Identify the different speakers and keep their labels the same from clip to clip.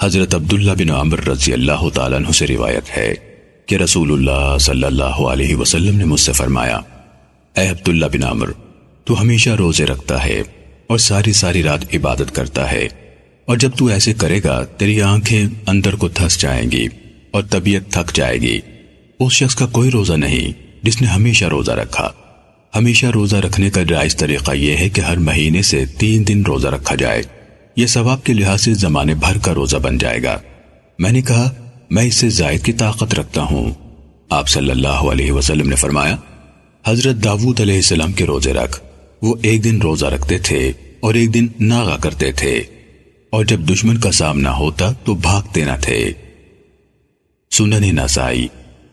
Speaker 1: حضرت عبداللہ بن عمر رضی اللہ تعالیٰ عنہ سے روایت ہے کہ رسول اللہ صلی اللہ علیہ وسلم نے مجھ سے فرمایا، اے عبداللہ بن عمر، تو ہمیشہ روزے رکھتا ہے اور ساری ساری رات عبادت کرتا ہے، اور جب تو ایسے کرے گا تیری آنکھیں اندر کو دھس جائیں گی اور طبیعت تھک جائے گی۔ اس شخص کا کوئی روزہ نہیں جس نے ہمیشہ روزہ رکھا۔ ہمیشہ روزہ رکھنے کا جائز طریقہ یہ ہے کہ ہر مہینے سے 3 دن روزہ رکھا جائے۔ یہ ثواب کے لحاظ سے زمانے بھر کا روزہ بن جائے گا۔ میں نے کہا، میں اس سے زائد کی طاقت رکھتا ہوں۔ آپ صلی اللہ علیہ وسلم نے فرمایا، حضرت داؤد علیہ السلام کے روزے رکھ۔ وہ ایک دن روزہ رکھتے تھے اور ایک دن ناغہ کرتے تھے، اور جب دشمن کا سامنا ہوتا تو بھاگتے نہ تھے۔ سنن نسائی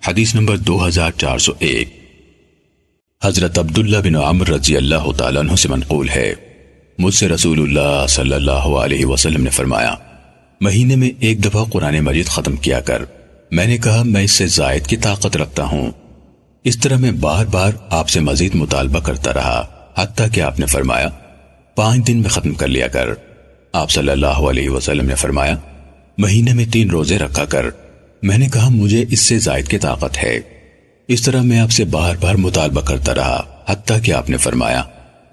Speaker 1: حدیث نمبر 2401۔ حضرت عبداللہ بن عمر رضی اللہ تعالیٰ عنہ سے منقول ہے، مجھ سے رسول اللہ صلی اللہ علیہ وسلم نے فرمایا، مہینے میں ایک دفعہ قرآن مجید ختم کیا کر۔ میں نے کہا، میں اس سے زائد کی طاقت رکھتا ہوں۔ اس طرح میں بار بار آپ سے مزید مطالبہ کرتا رہا، حتیٰ کہ آپ نے فرمایا، 5 دن میں ختم کر لیا کر۔ آپ صلی اللہ علیہ وسلم نے فرمایا، مہینے میں 3 روزے رکھا کر۔ میں نے کہا، مجھے اس سے زائد کی طاقت ہے۔ اس طرح میں آپ سے بار بار مطالبہ کرتا رہا، حتیٰ کہ آپ نے فرمایا،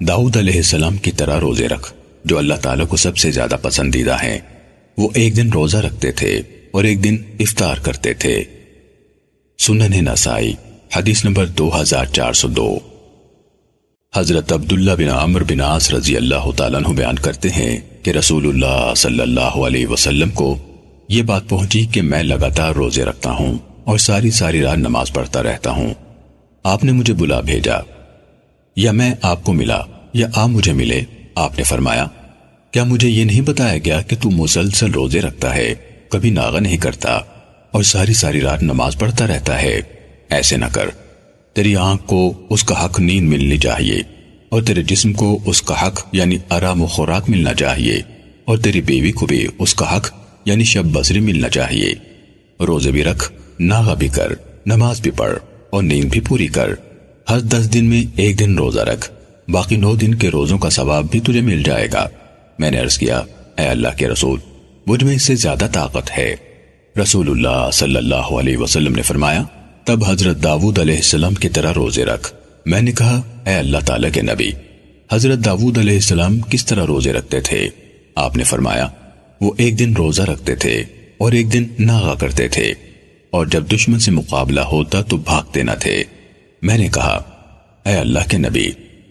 Speaker 1: داؤد علیہ السلام کی طرح روزے رکھ، جو اللہ تعالیٰ کو سب سے زیادہ پسندیدہ ہیں۔ وہ ایک دن روزہ رکھتے تھے اور ایک دن افطار کرتے تھے۔ سنن نسائی حدیث نمبر 2402۔ حضرت عبداللہ بن عمر بن عاص رضی اللہ تعالیٰ عنہ بیان کرتے ہیں کہ رسول اللہ صلی اللہ علیہ وسلم کو یہ بات پہنچی کہ میں لگاتار روزے رکھتا ہوں اور ساری ساری رات نماز پڑھتا رہتا ہوں۔ آپ نے مجھے بلا بھیجا، یا میں آپ کو ملا یا آپ مجھے ملے۔ آپ نے فرمایا، کیا مجھے یہ نہیں بتایا گیا کہ تو مسلسل روزے رکھتا ہے، کبھی ناغہ نہیں کرتا اور ساری ساری رات نماز پڑھتا رہتا ہے؟ ایسے نہ کر، تیری آنکھ کو اس کا حق نیند ملنی چاہیے، اور تیرے جسم کو اس کا حق یعنی آرام و خوراک ملنا چاہیے، اور تیری بیوی کو بھی اس کا حق یعنی شب بصری ملنا چاہیے۔ روزے بھی رکھ، ناغہ بھی کر، نماز بھی پڑھ اور نیند بھی پوری کر۔ ہر 10 دن میں ایک دن روزہ رکھ، باقی 9 دن کے روزوں کا ثواب بھی تجھے مل جائے گا۔ میں نے عرض کیا، اے اللہ کے رسول، مجھ میں اس سے زیادہ طاقت ہے۔ رسول اللہ صلی اللہ علیہ وسلم نے فرمایا، تب حضرت داؤد علیہ السلام کی طرح روزے رکھ۔ میں نے کہا، اے اللہ تعالیٰ کے نبی، حضرت داؤد علیہ السلام کس طرح روزے رکھتے تھے؟ آپ نے فرمایا، وہ ایک دن روزہ رکھتے تھے اور ایک دن ناغہ کرتے تھے، اور جب دشمن سے مقابلہ ہوتا تو بھاگتے نہ تھے۔ میں نے کہا، اے اللہ کے نبی،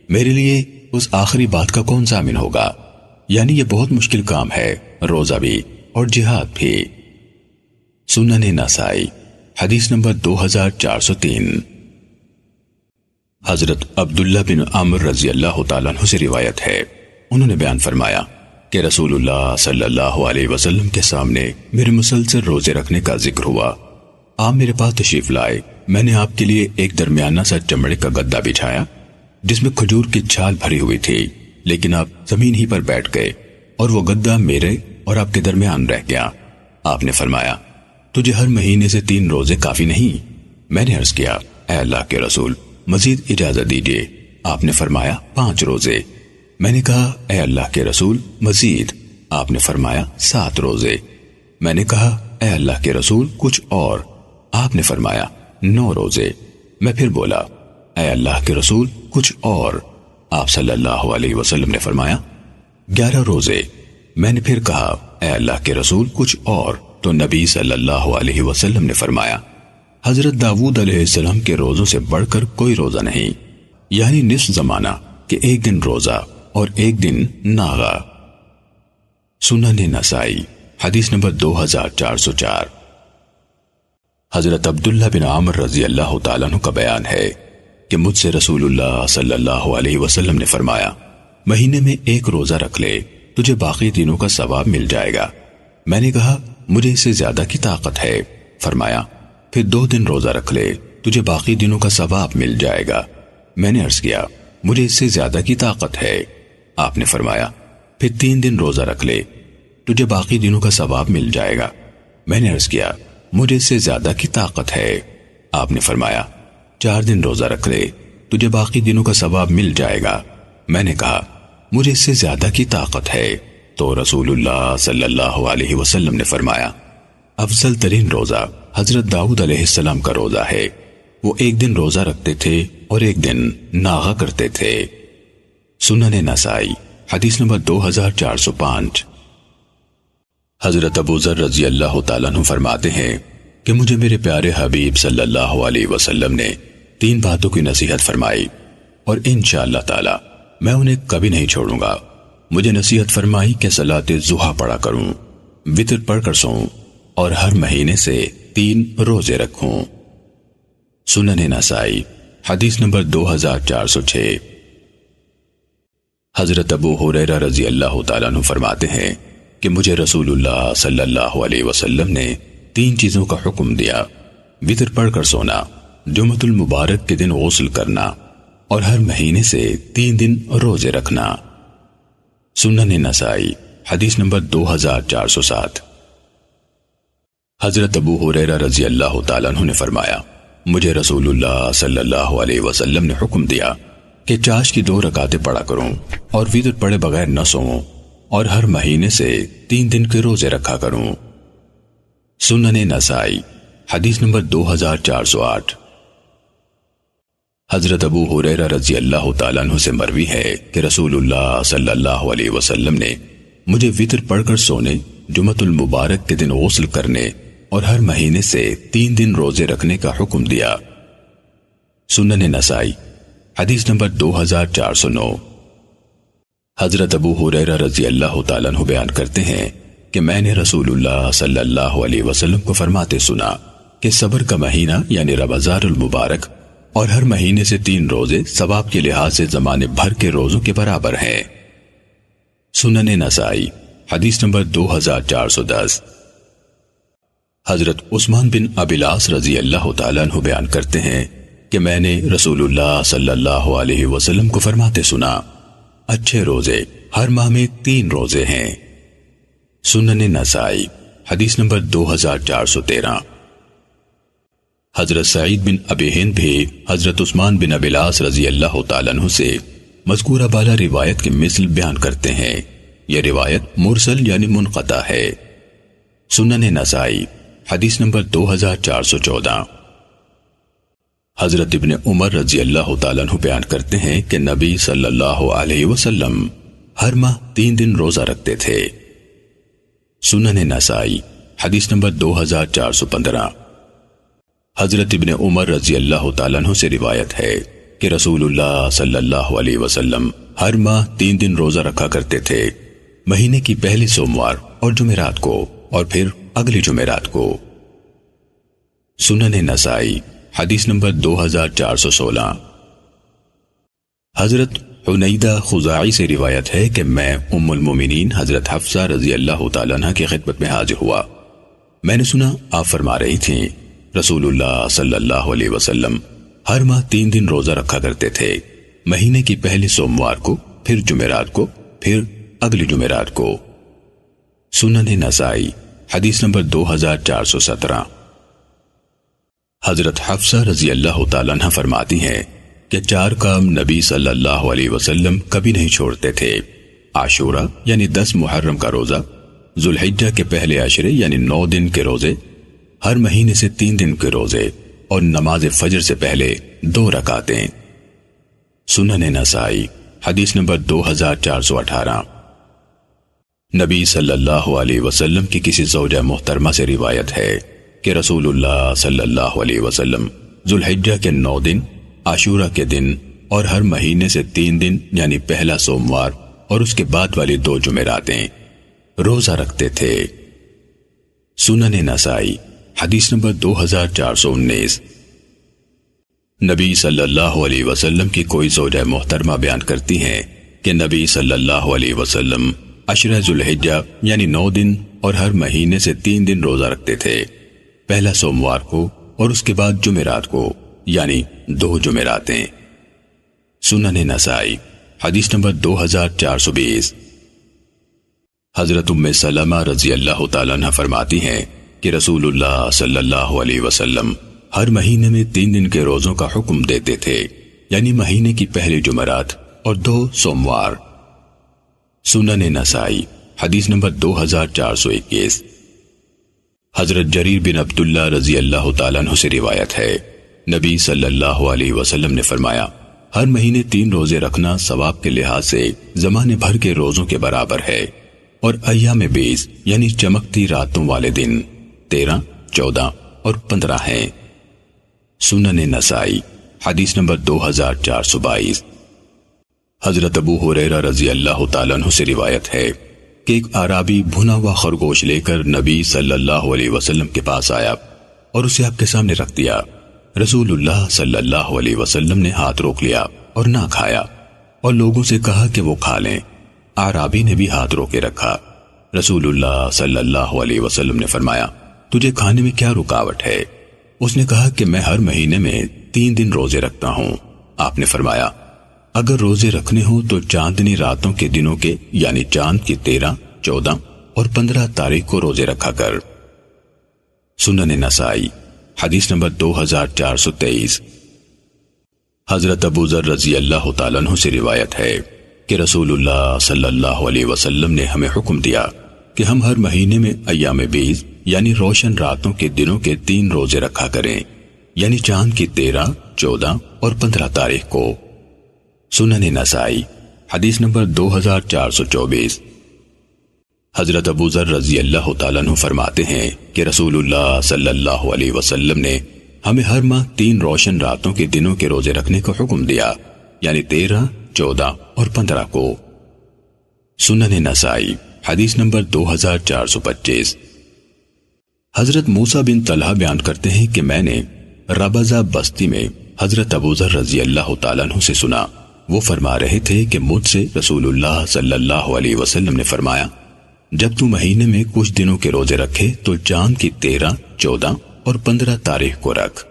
Speaker 1: میرے لیے اس آخری بات کا کون ضامن ہوگا؟ یعنی یہ بہت مشکل کام ہے، روزہ بھی اور جہاد بھی۔ سنن نسائی حدیث نمبر 2403۔ حضرت عبداللہ بن عمر رضی اللہ تعالیٰ عنہ سے روایت ہے، انہوں نے بیان فرمایا کہ رسول اللہ صلی اللہ علیہ وسلم کے سامنے میرے مسلسل روزے رکھنے کا ذکر ہوا۔ آپ میرے پاس تشریف لائے۔ میں نے آپ کے لیے ایک درمیانہ سا چمڑے کا گدا بچھایا جس میں کھجور کی چھال بھری ہوئی تھی، لیکن آپ زمین ہی پر بیٹھ گئے اور وہ گدا میرے اور آپ کے درمیان رہ گیا۔ آپ نے فرمایا، تجھے ہر مہینے سے 3 روزے کافی نہیں؟ میں نے عرض کیا، اے اللہ کے رسول، مزید اجازت دیجیے۔ آپ نے فرمایا، 5 روزے۔ میں نے کہا، اے اللہ کے رسول، مزید؟ آپ نے فرمایا، 7 روزے۔ میں نے کہا، اے اللہ کے رسول، کچھ اور؟ آپ نے فرمایا، 9 روزے۔ میں پھر بولا، اے اللہ کے رسول، کچھ اور؟ آپ صلی اللہ علیہ وسلم نے فرمایا، 11 روزے۔ میں نے پھر کہا، اے اللہ کے رسول، کچھ اور؟ تو نبی صلی اللہ علیہ وسلم نے فرمایا، حضرت داؤد علیہ السلام کے روزوں سے بڑھ کر کوئی روزہ نہیں، یعنی نصف زمانہ کہ ایک دن روزہ اور ایک دن ناغہ۔ سنن نسائی حدیث نمبر 2404۔ حضرت عبداللہ بن عمر رضی اللہ تعالیٰ عنہ کا بیان ہے کہ مجھ سے رسول اللہ صلی اللہ علیہ وسلم نے فرمایا، مہینے میں ایک روزہ رکھ لے، تجھے باقی دنوں کا ثواب مل جائے گا۔ میں نے کہا، مجھے اس سے زیادہ کی طاقت ہے۔ فرمایا، پھر 2 دن روزہ رکھ لے، تجھے باقی دنوں کا ثواب مل جائے گا۔ میں نے عرض کیا، مجھے اس سے زیادہ کی طاقت ہے۔ آپ نے فرمایا، پھر 3 دن روزہ رکھ لے، تجھے باقی دنوں کا ثواب مل جائے گا۔ میں نے عرض کیا، مجھے اس سے زیادہ کی طاقت ہے۔ آپ نے فرمایا، 4 دن روزہ رکھ لے، تجھے باقی دنوں کا ثواب مل جائے گا۔ میں نے کہا، مجھے اس سے زیادہ کی طاقت ہے۔ تو رسول اللہ صلی اللہ علیہ وسلم نے فرمایا، افضل ترین روزہ حضرت داؤد علیہ السلام کا روزہ ہے، وہ ایک دن روزہ رکھتے تھے اور ایک دن ناغہ کرتے تھے۔ سنن نسائی حدیث نمبر 2405۔ حضرت ابو ذر رضی اللہ تعالیٰ عنہ فرماتے ہیں کہ مجھے میرے پیارے حبیب صلی اللہ علیہ وسلم نے 3 باتوں کی نصیحت فرمائی اور انشاءاللہ تعالی میں انہیں کبھی نہیں چھوڑوں گا۔ مجھے نصیحت فرمائی کہ صلاۃ ضحیٰ پڑھا کروں، وتر پڑھ کر سوؤں اور ہر مہینے سے 3 روزے رکھوں۔ سنن نسائی حدیث نمبر 2406۔ حضرت ابو ہریرہ رضی اللہ تعالیٰ عنہ فرماتے ہیں کہ مجھے رسول اللہ صلی اللہ علیہ وسلم نے 3 چیزوں کا حکم دیا: وتر پڑھ کر سونا، جمعۃ المبارک کے دن غسل کرنا اور ہر مہینے سے 3 دن روزے رکھنا۔ سنن نسائی حدیث نمبر 2407۔ حضرت ابو ہریرہ رضی اللہ تعالیٰ عنہ نے فرمایا، مجھے رسول اللہ صلی اللہ علیہ وسلم نے حکم دیا کہ چاش کی 2 رکعتیں پڑھا کروں اور وتر پڑھے بغیر نہ سوؤں اور ہر مہینے سے 3 دن کے روزے رکھا کروں۔ سنن نسائی حدیث نمبر 2408۔ حضرت ابو ہریرہ رضی اللہ تعالیٰ عنہ سے مروی ہے کہ رسول اللہ صلی اللہ علیہ وسلم نے مجھے وتر پڑھ کر سونے، جمعۃ المبارک کے دن غسل کرنے اور ہر مہینے سے 3 دن روزے رکھنے کا حکم دیا۔ سنن نسائی حدیث نمبر 2409۔ حضرت ابو ہریرہ رضی اللہ تعالیٰ عنہ بیان کرتے ہیں کہ میں نے رسول اللہ صلی اللہ علیہ وسلم کو فرماتے سنا کہ صبر کا مہینہ یعنی رمضان المبارک اور ہر مہینے سے 3 روزے ثواب کے لحاظ سے زمانے بھر کے روزوں کے برابر ہیں۔ سنن نسائی حدیث نمبر 2410۔ حضرت عثمان بن ابی العاص رضی اللہ تعالیٰ عنہ بیان کرتے ہیں کہ میں نے رسول اللہ صلی اللہ علیہ وسلم کو فرماتے سنا، اچھے روزے ہر ماہ میں 3 روزے ہیں۔ سنن نسائی حدیث نمبر 2413۔ حضرت سعید بن ابی ہند بھی حضرت عثمان بن ابی العاص رضی اللہ تعالیٰ عنہ سے مذکورہ بالا روایت کی مثل بیان کرتے ہیں۔ یہ روایت مرسل یعنی منقطع ہے۔ سنن نسائی حدیث نمبر 2414۔ حضرت ابن عمر رضی اللہ تعالیٰ عنہ بیان کرتے ہیں کہ نبی صلی اللہ علیہ وسلم ہر ماہ 3 دن روزہ رکھتے تھے۔ سنن نسائی حدیث نمبر 2415۔ حضرت ابن عمر رضی اللہ تعالیٰ عنہ سے روایت ہے کہ رسول اللہ صلی اللہ علیہ وسلم ہر ماہ 3 دن روزہ رکھا کرتے تھے، مہینے کی پہلی سوموار اور جمعرات کو اور پھر اگلی جمعرات کو۔ سنن نسائی حدیث نمبر 2416۔ حضرت حنیدہ خزاعی سے روایت ہے کہ میں ام المومنین حضرت حفصہ رضی اللہ تعالیٰ عنہ کی خدمت میں حاضر ہوا۔ میں نے سنا آپ فرما رہی تھیں، رسول اللہ صلی اللہ علیہ وسلم ہر ماہ 3 دن روزہ رکھا کرتے تھے، مہینے کی پہلی سوموار کو، پھر جمعرات کو، پھر اگلی جمعرات کو۔ سنن نسائی حدیث نمبر 2417۔ حضرت حفصہ رضی اللہ تعالیٰ عنہ فرماتی ہیں کہ 4 کام نبی صلی اللہ علیہ وسلم کبھی نہیں چھوڑتے تھے: عاشورہ یعنی 10 محرم کا روزہ، ذوالحجہ کے پہلے عشرے یعنی 9 دن کے روزے، ہر مہینے سے 3 دن کے روزے اور نماز فجر سے پہلے 2 رکعتیں۔ سنن نسائی حدیث نمبر 2418۔ نبی صلی اللہ علیہ وسلم کی کسی زوجہ محترمہ سے روایت ہے کہ رسول اللہ صلی اللہ علیہ وسلم ذوالحجہ کے 9 دن، عاشورہ کے دن اور ہر مہینے سے 3 دن یعنی پہلا سوموار اور اس کے بعد والی 2 جمعراتیں روزہ رکھتے تھے۔ سنن نسائی حدیث نمبر 2419۔ نبی صلی اللہ علیہ وسلم کی کوئی زوجہ محترمہ بیان کرتی ہیں کہ نبی صلی اللہ علیہ وسلم عشرہ ذوالحجہ یعنی 9 دن اور ہر مہینے سے 3 دن روزہ رکھتے تھے، پہلا سوموار کو اور اس کے بعد جمعرات کو یعنی 2 جمعراتیں۔ سنن نسائی حدیث نمبر 2420۔ حضرت ام سلمہ رضی اللہ تعالیٰ عنہ فرماتی ہیں کہ رسول اللہ صلی اللہ علیہ وسلم ہر مہینے میں 3 دن کے روزوں کا حکم دیتے تھے، یعنی مہینے کی پہلی جمعرات اور 2 سوموار۔ سنن نسائی حدیث نمبر 2421۔ حضرت جریر بن عبداللہ رضی اللہ تعالیٰ عنہ سے روایت ہے، نبی صلی اللہ علیہ وسلم نے فرمایا، ہر مہینے 3 روزے رکھنا ثواب کے لحاظ سے زمانے بھر کے روزوں کے برابر ہے، اور ایام 20 یعنی چمکتی راتوں والے دن 13، 14 اور 15 ہیں۔ سنن نسائی حدیث نمبر 2422۔ حضرت ابو ہریرہ رضی اللہ تعالیٰ عنہ سے روایت ہے کہ ایک اعرابی بھنا ہوا خرگوش لے کر نبی صلی اللہ علیہ وسلم کے پاس آیا اور اسے آپ کے سامنے رکھ دیا۔ رسول اللہ صلی اللہ علیہ وسلم نے ہاتھ روک لیا اور نہ کھایا، اور لوگوں سے کہا کہ وہ کھا لیں۔ اعرابی نے بھی ہاتھ روکے رکھا۔ رسول اللہ صلی اللہ علیہ وسلم نے فرمایا، تجھے کھانے میں کیا رکاوٹ ہے؟ اس نے کہا کہ میں ہر مہینے میں 3 دن روزے رکھتا ہوں۔ آپ نے فرمایا، اگر روزے رکھنے ہوں تو چاندنی راتوں کے دنوں کے یعنی چاند کی 13، 14 اور 15 تاریخ کو روزے رکھا کر۔ سنن نسائی حدیث نمبر 2423۔ حضرت ابو ذر رضی اللہ تعالیٰ عنہ سے روایت ہے کہ رسول اللہ صلی اللہ علیہ وسلم نے ہمیں حکم دیا کہ ہم ہر مہینے میں ایام 20 یعنی روشن راتوں کے دنوں کے 3 روزے رکھا کریں، یعنی چاند کی 13، 14 اور 15 تاریخ کو۔ سنن نسائی حدیث نمبر 2424۔ حضرت ابو ذر رضی اللہ تعالیٰ عنہ فرماتے ہیں کہ رسول اللہ صلی اللہ علیہ وسلم نے ہمیں ہر ماہ 3 روشن راتوں کے دنوں کے روزے رکھنے کا حکم دیا، یعنی 13، 14 اور 15 کو۔ سنن نسائی حدیث نمبر 2425۔ حضرت موسیٰ بن طلحہ بیان کرتے ہیں کہ میں نے ربضہ بستی میں حضرت ابو ذر رضی اللہ تعالیٰ عنہ سے سنا، وہ فرما رہے تھے کہ مجھ سے رسول اللہ صلی اللہ علیہ وسلم نے فرمایا، جب تو مہینے میں کچھ دنوں کے روزے رکھے تو چاند کی 13، 14 اور 15 تاریخ کو رکھ۔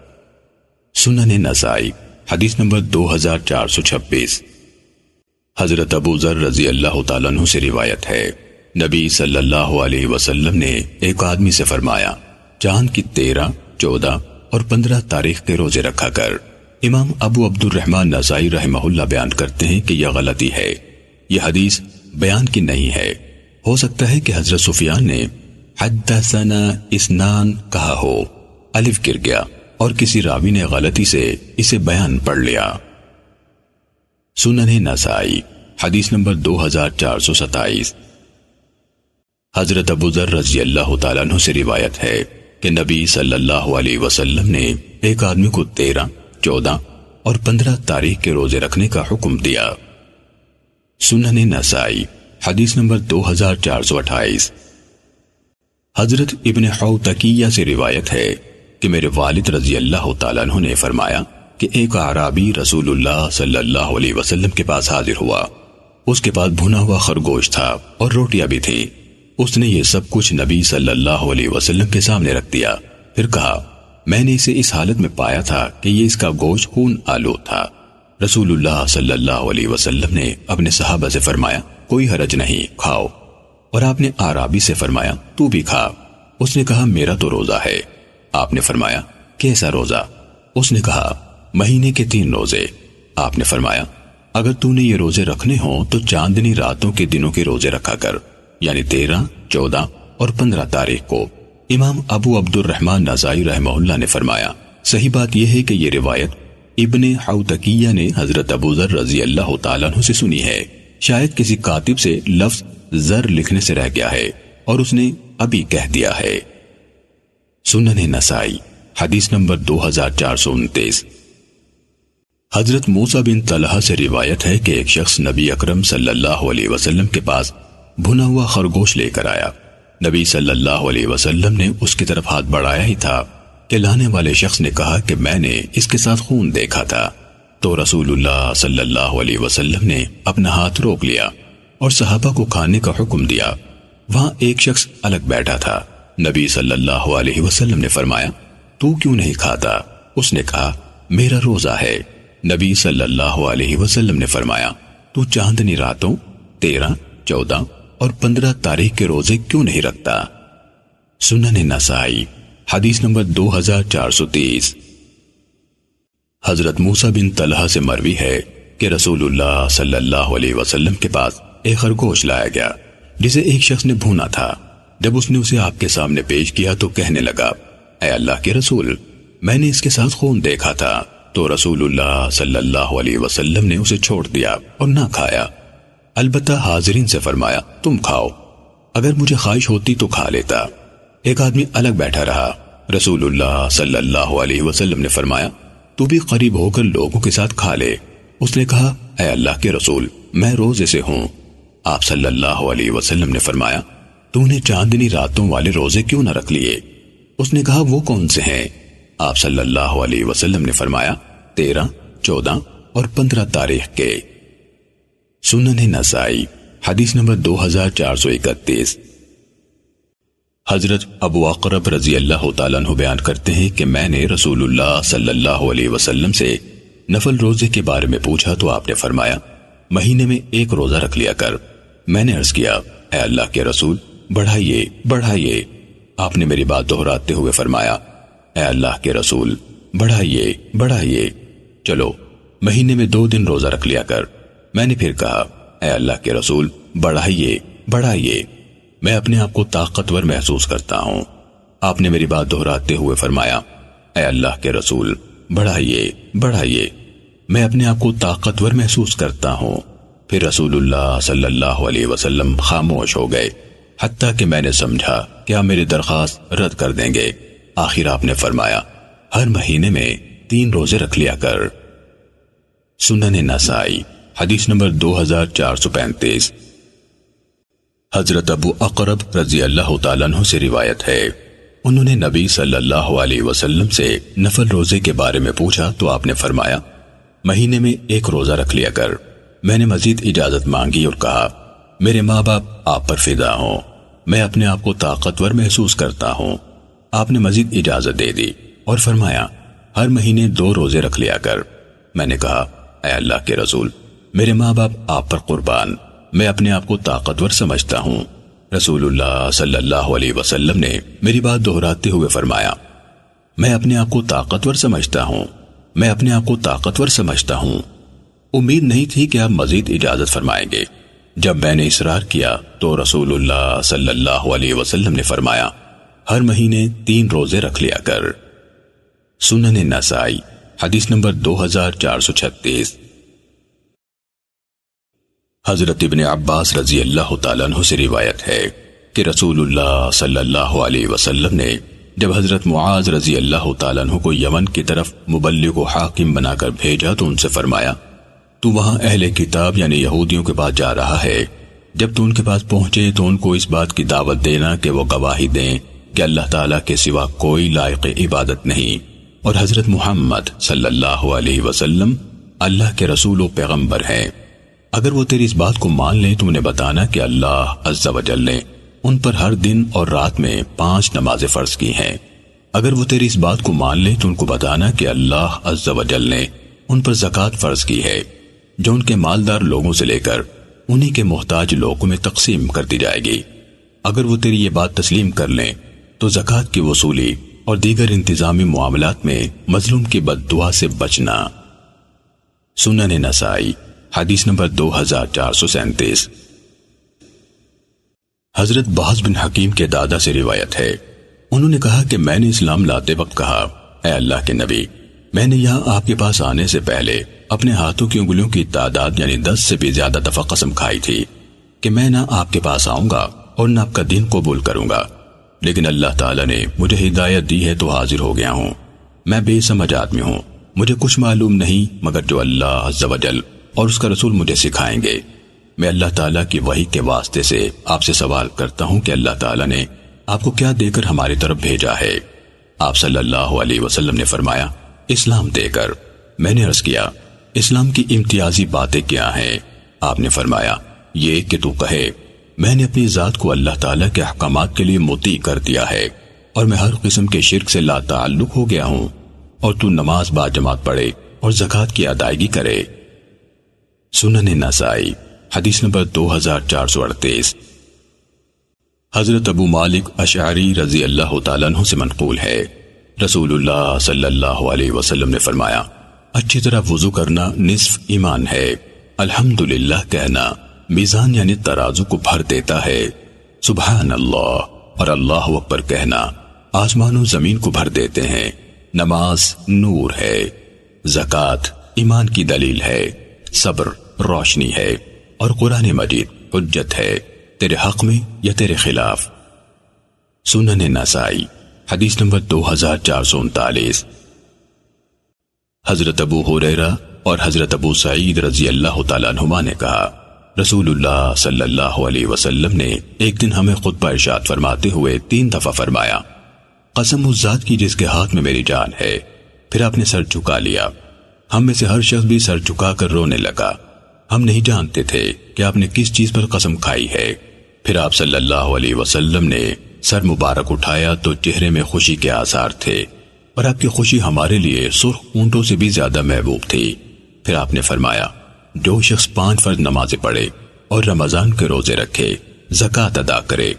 Speaker 1: سنن نسائی حدیث نمبر 2426۔ حضرت ابو ذر رضی اللہ تعالیٰ عنہ سے روایت ہے، نبی صلی اللہ علیہ وسلم نے ایک آدمی سے فرمایا، چاند کی 13، 14 اور 15 تاریخ کے روزے رکھا کر۔ امام ابو عبد الرحمن نسائی رحمہ اللہ بیان کرتے ہیں کہ یہ غلطی ہے، یہ حدیث بیان کی نہیں ہے۔ ہو سکتا ہے کہ حضرت سفیان نے حدثنا اسنان کہا ہو، الف گر گیا اور کسی راوی نے غلطی سے اسے بیان پڑھ لیا۔ سنن نسائی حدیث نمبر 2427۔ حضرت ابو ذر رضی اللہ تعالیٰ عنہ سے روایت ہے کہ نبی صلی اللہ علیہ وسلم نے ایک آدمی کو 13، 14 اور 15 تاریخ کے روزے رکھنے کا حکم دیا۔ سنن نسائی حدیث نمبر 2428۔ حضرت ابن حوتکیہ سے روایت ہے کہ میرے والد رضی اللہ تعالیٰ عنہ نے فرمایا کہ ایک اعرابی رسول اللہ صلی اللہ علیہ وسلم کے پاس حاضر ہوا، اس کے پاس بھنا ہوا خرگوش تھا اور روٹیاں بھی تھیں۔ اس نے یہ سب کچھ نبی صلی اللہ علیہ وسلم کے سامنے رکھ دیا، پھر کہا، میں نے اسے اس حالت میں پایا تھا کہ یہ اس کا گوشت خون آلود تھا۔ رسول اللہ صلی اللہ علیہ وسلم نے اپنے صحابہ سے فرمایا، کوئی حرج نہیں، کھاؤ۔ اور آپ نے اعرابی سے فرمایا، تو بھی کھا۔ اس نے کہا، میرا تو روزہ ہے۔ آپ نے فرمایا، کیسا روزہ؟ اس نے کہا، مہینے کے 3 روزے۔ آپ نے فرمایا، اگر تو نے یہ روزے رکھنے ہوں تو چاندنی راتوں کے دنوں کے روزے رکھا کر، یعنی 13، 14 اور 15 تاریخ کو۔ امام ابو عبد الرحمن نسائی رحمہ اللہ نے فرمایا، صحیح بات یہ ہے کہ یہ روایت ابن حوتکیہ نے حضرت ابو ذر رضی اللہ تعالیٰ عنہ سے سنی ہے، شاید کسی کاتب سے لفظ ذر لکھنے سے رہ گیا ہے اور اس نے ابھی کہہ دیا ہے۔ سنن نسائی حدیث نمبر 2429۔ حضرت موسیٰ بن طلحہ سے روایت ہے کہ ایک شخص نبی اکرم صلی اللہ علیہ وسلم کے پاس بھنا ہوا خرگوش لے کر آیا۔ نبی صلی اللہ علیہ وسلم نے اس کی طرف ہاتھ بڑھایا ہی تھا کہ لانے والے شخص نے کہا کہ میں نے اس کے ساتھ خون دیکھا تھا۔ تو رسول اللہ صلی اللہ علیہ وسلم نے اپنا ہاتھ روک لیا اور صحابہ کو کھانے کا حکم دیا۔ وہاں ایک شخص الگ بیٹھا تھا۔ نبی صلی اللہ علیہ وسلم نے فرمایا، تو کیوں نہیں کھاتا؟ اس نے کہا، میرا روزہ ہے۔ نبی صلی اللہ علیہ وسلم نے فرمایا، تو چاندنی راتوں 13، 14 اور 15 تاریخ کے روزے کیوں نہیں رکھتا؟ سنن نسائی حدیث نمبر 2430۔ حضرت موسیٰ بن طلحہ سے مروی ہے کہ رسول اللہ صلی اللہ علیہ وسلم کے پاس ایک خرگوش لایا گیا۔ جسے ایک شخص نے بھونا تھا۔ جب اس نے اسے آپ کے سامنے پیش کیا تو کہنے لگا، اے اللہ کے رسول، میں نے اس کے ساتھ خون دیکھا تھا۔ تو رسول اللہ صلی اللہ علیہ وسلم نے اسے چھوڑ دیا اور نہ کھایا، البتہ حاضرین سے فرمایا، تم کھاؤ، اگر مجھے خواہش ہوتی تو کھا لیتا۔ ایک آدمی الگ بیٹھا رہا۔ رسول اللہ صلی اللہ علیہ وسلم نے فرمایا، تو بھی قریب ہو کر لوگوں کے ساتھ کھا لے۔ اس نے کہا، اے اللہ کے رسول، میں روزے سے ہوں۔ آپ صلی اللہ علیہ وسلم نے فرمایا، تو نے چاندنی راتوں والے روزے کیوں نہ رکھ لیے؟ اس نے کہا، وہ کون سے ہیں؟ آپ صلی اللہ علیہ وسلم نے فرمایا، 13، 14 اور 15 تاریخ کے۔ سنن نسائی حدیث نمبر 2431۔ حضرت ابو اقرب رضی اللہ تعالیٰ عنہ بیان کرتے ہیں کہ میں نے رسول اللہ صلی اللہ علیہ وسلم سے نفل روزے کے بارے میں پوچھا تو آپ نے فرمایا، مہینے میں ایک روزہ رکھ لیا کر۔ میں نے عرض کیا، اے اللہ کے رسول، بڑھائیے بڑھائیے۔ آپ نے میری بات دہراتے ہوئے فرمایا، اے اللہ کے رسول، بڑھائیے بڑھائیے، چلو مہینے میں 2 دن روزہ رکھ لیا کر۔ میں نے پھر کہا، اے اللہ کے رسول، بڑھائیے بڑھائیے، میں اپنے آپ کو طاقتور محسوس کرتا ہوں۔ آپ نے میری بات دہراتے ہوئے فرمایا، اے اللہ کے رسول، بڑھائیے بڑھائیے، میں اپنے آپ کو طاقتور محسوس کرتا ہوں۔ پھر رسول اللہ صلی اللہ علیہ وسلم خاموش ہو گئے، حتیٰ کہ میں نے سمجھا کہ آپ میری درخواست رد کر دیں گے۔ آخر آپ نے فرمایا، ہر مہینے میں 3 روزے رکھ لیا کر۔ سنن نسائی حدیث نمبر 2435۔ حضرت ابو اقرب رضی اللہ تعالیٰ عنہ سے روایت ہے، انہوں نے نبی صلی اللہ علیہ وسلم سے نفل روزے کے بارے میں پوچھا تو آپ نے فرمایا، مہینے میں 1 روزہ رکھ لیا کر۔ میں نے مزید اجازت مانگی اور کہا، میرے ماں باپ آپ پر فدا ہوں، میں اپنے آپ کو طاقتور محسوس کرتا ہوں۔ آپ نے مزید اجازت دے دی اور فرمایا، ہر مہینے 2 روزے رکھ لیا کر۔ میں نے کہا، اے اللہ کے رسول، میرے ماں باپ آپ پر قربان، میں اپنے آپ کو طاقتور سمجھتا ہوں۔ رسول اللہ صلی اللہ علیہ وسلم نے میری بات دہراتے ہوئے فرمایا، میں اپنے آپ کو طاقتور سمجھتا ہوں، میں اپنے آپ کو طاقتور سمجھتا ہوں۔ امید نہیں تھی کہ آپ مزید اجازت فرمائیں گے۔ جب میں نے اصرار کیا تو رسول اللہ صلی اللہ علیہ وسلم نے فرمایا، ہر مہینے 3 روزے رکھ لیا کر۔ سنن نسائی حدیث نمبر 2436۔ حضرت ابن عباس رضی اللہ تعالیٰ عنہ سے روایت ہے کہ رسول اللہ صلی اللہ علیہ وسلم نے جب حضرت معاذ رضی اللہ تعالیٰ عنہ کو یمن کی طرف مبلغ و حاکم بنا کر بھیجا تو ان سے فرمایا، تو وہاں اہل کتاب یعنی یہودیوں کے پاس جا رہا ہے، جب تو ان کے پاس پہنچے تو ان کو اس بات کی دعوت دینا کہ وہ گواہی دیں کہ اللہ تعالیٰ کے سوا کوئی لائق عبادت نہیں اور حضرت محمد صلی اللہ علیہ وسلم اللہ کے رسول و پیغمبر ہیں۔ اگر وہ تیری اس بات کو مان لیں تو انہیں بتانا کہ اللہ عز و جل نے ان پر ہر دن اور رات میں 5 نمازیں فرض کی ہیں۔ اگر وہ تیری اس بات کو مان لیں تو ان کو بتانا کہ اللہ عز و جل نے ان پر زکوٰۃ فرض کی ہے، جو ان کے مالدار لوگوں سے لے کر انہی کے محتاج لوگوں میں تقسیم کر دی جائے گی۔ اگر وہ تیری یہ بات تسلیم کر لیں تو زکوٰۃ کی وصولی اور دیگر انتظامی معاملات میں مظلوم کی بد دعا سے بچنا۔ سنن نسائی حدیث نمبر 2437۔ حضرت بہز بن حکیم کے دادا سے روایت ہے، انہوں نے کہا کہ میں نے اسلام لاتے وقت کہا، اے اللہ کے نبی، میں نے یہاں آپ کے پاس آنے سے پہلے اپنے ہاتھوں کی انگلیوں کی تعداد یعنی 10 سے بھی زیادہ دفعہ قسم کھائی تھی کہ میں نہ آپ کے پاس آؤں گا اور نہ آپ کا دین قبول کروں گا، لیکن اللہ تعالیٰ نے مجھے ہدایت دی ہے تو حاضر ہو گیا ہوں۔ میں بے سمجھ آدمی ہوں، مجھے کچھ معلوم نہیں مگر جو اللہ عز و جل اور اس کا رسول مجھے سکھائیں گے۔ میں اللہ تعالیٰ کی وحی کے واسطے سے آپ سے سوال کرتا ہوں کہ اللہ تعالیٰ نے آپ کو کیا دے کر ہماری طرف بھیجا ہے؟ آپ صلی اللہ علیہ وسلم نے فرمایا، اسلام دے کر۔ میں نے عرض کیا، اسلام کی امتیازی باتیں کیا ہیں؟ آپ نے فرمایا، یہ کہ تو کہے، میں نے اپنی ذات کو اللہ تعالیٰ کے احکامات کے لیے مطیع کر دیا ہے اور میں ہر قسم کے شرک سے لا تعلق ہو گیا ہوں، اور تو نماز با جماعت پڑھے اور زکوٰۃ کی ادائیگی کرے۔ سنن نسائی حدیث نمبر 2438۔ حضرت ابو مالک اشعری رضی اللہ تعالیٰ عنہ سے منقول ہے، رسول اللہ صلی اللہ علیہ وسلم نے فرمایا، اچھی طرح وضو کرنا نصف ایمان ہے، الحمدللہ کہنا میزان یعنی ترازو کو بھر دیتا ہے۔ سبحان اللہ اور اللہ اکبر کہنا آسمان و زمین کو بھر دیتے ہیں۔ نماز نور ہے، زکوٰۃ ایمان کی دلیل ہے، صبر روشنی ہے، اور قرآن مجید حجت ہے تیرے حق میں یا تیرے خلاف۔ سنن نسائی حدیث نمبر 2439۔ حضرت ابو ہریرہ اور حضرت ابو سعید رضی اللہ تعالیٰ عنہما نے کہا، رسول اللہ صلی اللہ علیہ وسلم نے ایک دن ہمیں خطبہ ارشاد فرماتے ہوئے 3 دفعہ فرمایا، قسم اس ذات کی جس کے ہاتھ میں میری جان ہے۔ پھر آپ نے سر جھکا لیا۔ ہم میں سے ہر شخص بھی سر جھکا کر رونے لگا۔ ہم نہیں جانتے تھے کہ آپ نے کس چیز پر قسم کھائی ہے۔ پھر آپ صلی اللہ علیہ وسلم نے سر مبارک اٹھایا تو چہرے میں خوشی کے آثار تھے، اور آپ کی خوشی ہمارے لیے سرخ اونٹوں سے بھی زیادہ محبوب تھی۔ پھر آپ نے فرمایا، جو شخص 5 فرض نمازیں پڑھے اور رمضان کے روزے رکھے، زکوٰۃ ادا کرے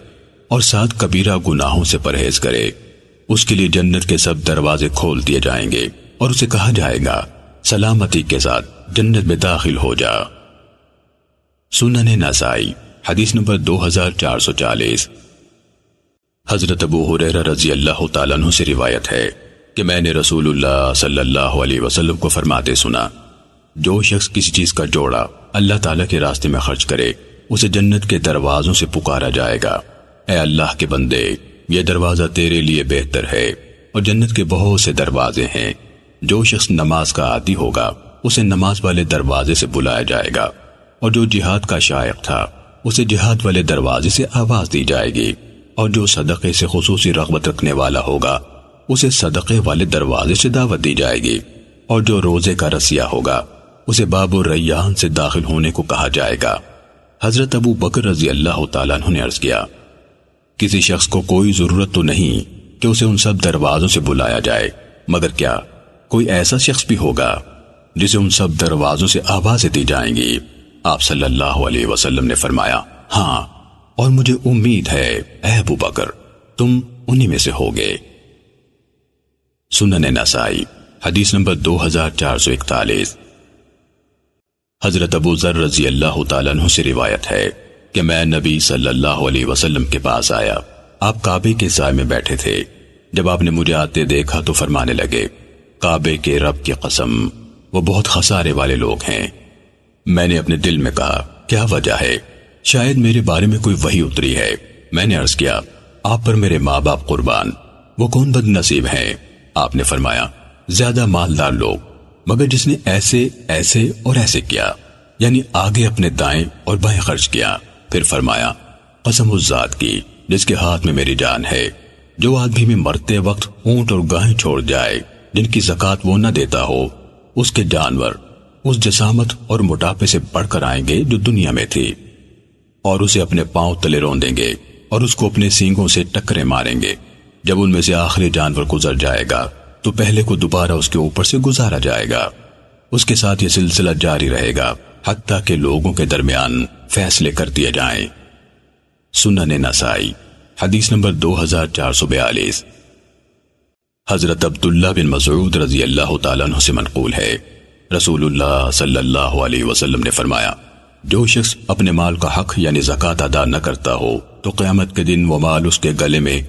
Speaker 1: اور 7 کبیرہ گناہوں سے پرہیز کرے، اس کے لیے جنت کے سب دروازے کھول دیے جائیں گے اور اسے کہا جائے گا سلامتی کے ساتھ جنت میں داخل ہو جا۔ سنن نسائی حدیث نمبر 2440۔ حضرت ابو ہریرہ رضی اللہ تعالیٰ عنہ سے روایت ہے کہ میں نے رسول اللہ صلی اللہ علیہ وسلم کو فرماتے سنا، جو شخص کسی چیز کا جوڑا اللہ تعالیٰ کے راستے میں خرچ کرے، اسے جنت کے دروازوں سے پکارا جائے گا، اے اللہ کے بندے، یہ دروازہ تیرے لیے بہتر ہے، اور جنت کے بہت سے دروازے ہیں۔ جو شخص نماز کا عادی ہوگا اسے نماز والے دروازے سے بلایا جائے گا، اور جو جہاد کا شائق تھا اسے جہاد والے دروازے سے آواز دی جائے گی، اور جو صدقے سے خصوصی رغبت رکھنے والا ہوگا اسے صدقے والے دروازے سے دعوت دی جائے گی، اور جو روزے کا رسیا ہوگا اسے باب الریان سے داخل ہونے کو کہا جائے گا۔ حضرت ابو بکر رضی اللہ تعالیٰ عنہ نے عرض کیا، کسی شخص کو کوئی ضرورت تو نہیں کہ اسے ان سب دروازوں سے بلایا جائے، مگر کیا کوئی ایسا شخص بھی ہوگا جسے ان سب دروازوں سے آوازیں دی جائیں گی؟ آپ صلی اللہ علیہ وسلم نے فرمایا، ہاں، اور مجھے امید ہے اے ابو بکر تم انہی میں سے ہوگے۔ سنن نسائی حدیث نمبر 2441۔ حضرت ابو ذر رضی اللہ تعالیٰ عنہ سے روایت ہے کہ میں نبی صلی اللہ علیہ وسلم کے پاس آیا، آپ کعبے کے سائے میں بیٹھے تھے۔ جب آپ نے مجھے آتے دیکھا تو فرمانے لگے، کعبے کے رب کی قسم، وہ بہت خسارے والے لوگ ہیں۔ میں نے اپنے دل میں کہا، کیا وجہ ہے؟ شاید میرے بارے میں کوئی وحی اتری ہے۔ میں نے عرض کیا، آپ پر میرے ماں باپ قربان، وہ کون بد نصیب ہیں؟ آپ نے فرمایا، زیادہ مالدار لوگ، مگر جس نے ایسے ایسے اور ایسے کیا، یعنی آگے اپنے دائیں اور بائیں خرچ کیا۔ پھر فرمایا، قسم اس ذات کی جس کے ہاتھ میں میری جان ہے، جو آدمی میں مرتے وقت اونٹ اور گائیں چھوڑ جائے جن کی زکوٰۃ وہ نہ دیتا ہو، اس کے جانور اس جسامت اور موٹاپے سے بڑھ کر آئیں گے جو دنیا میں تھی، اور اسے اپنے پاؤں تلے روندیں گے اور اس کو اپنے سینگوں سے ٹکرے ماریں گے۔ جب ان میں سے آخری جانور گزر جائے گا تو پہلے کو دوبارہ اس کے اوپر سے گزارا جائے گا۔ اس کے ساتھ یہ سلسلہ جاری رہے گا حتیٰ کہ لوگوں کے درمیان فیصلے کر دیے جائیں۔ سنن نسائی حدیث نمبر 2442۔ حضرت عبداللہ بن مسعود رضی اللہ تعالیٰ عنہ سے منقول ہے، رسول اللہ صلی اللہ علیہ وسلم نے فرمایا، جو شخص اپنے مال کا حق یعنی زکوٰۃ ادا نہ کرتا ہو تو قیامت کے دن وہ مال اس کے گلے میں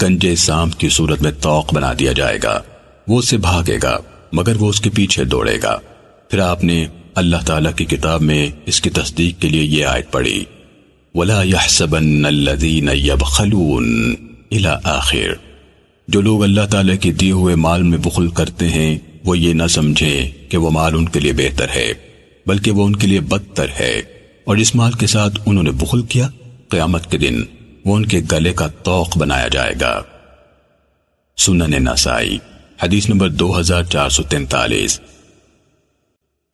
Speaker 1: گنجے سانپ کی صورت میں طوق بنا دیا جائے گا، وہ اس سے بھاگے گا مگر وہ اس کے پیچھے دوڑے گا۔ پھر آپ نے اللہ تعالیٰ کی کتاب میں اس کی تصدیق کے لیے یہ آیت پڑھی، وَلَا يَحْسَبَنَّ الَّذِينَ يَبْخَلُونَ إِلَىٰ آخر۔ جو لوگ اللہ تعالیٰ کے دیے ہوئے مال میں بخل کرتے ہیں وہ یہ نہ سمجھیں کہ وہ مال ان کے لیے بہتر ہے، بلکہ وہ ان کے لیے بدتر ہے، اور جس مال کے ساتھ انہوں نے بخل کیا قیامت کے دن وہ ان کے گلے کا طوق بنایا جائے گا۔ سنن نسائی حدیث نمبر 2443۔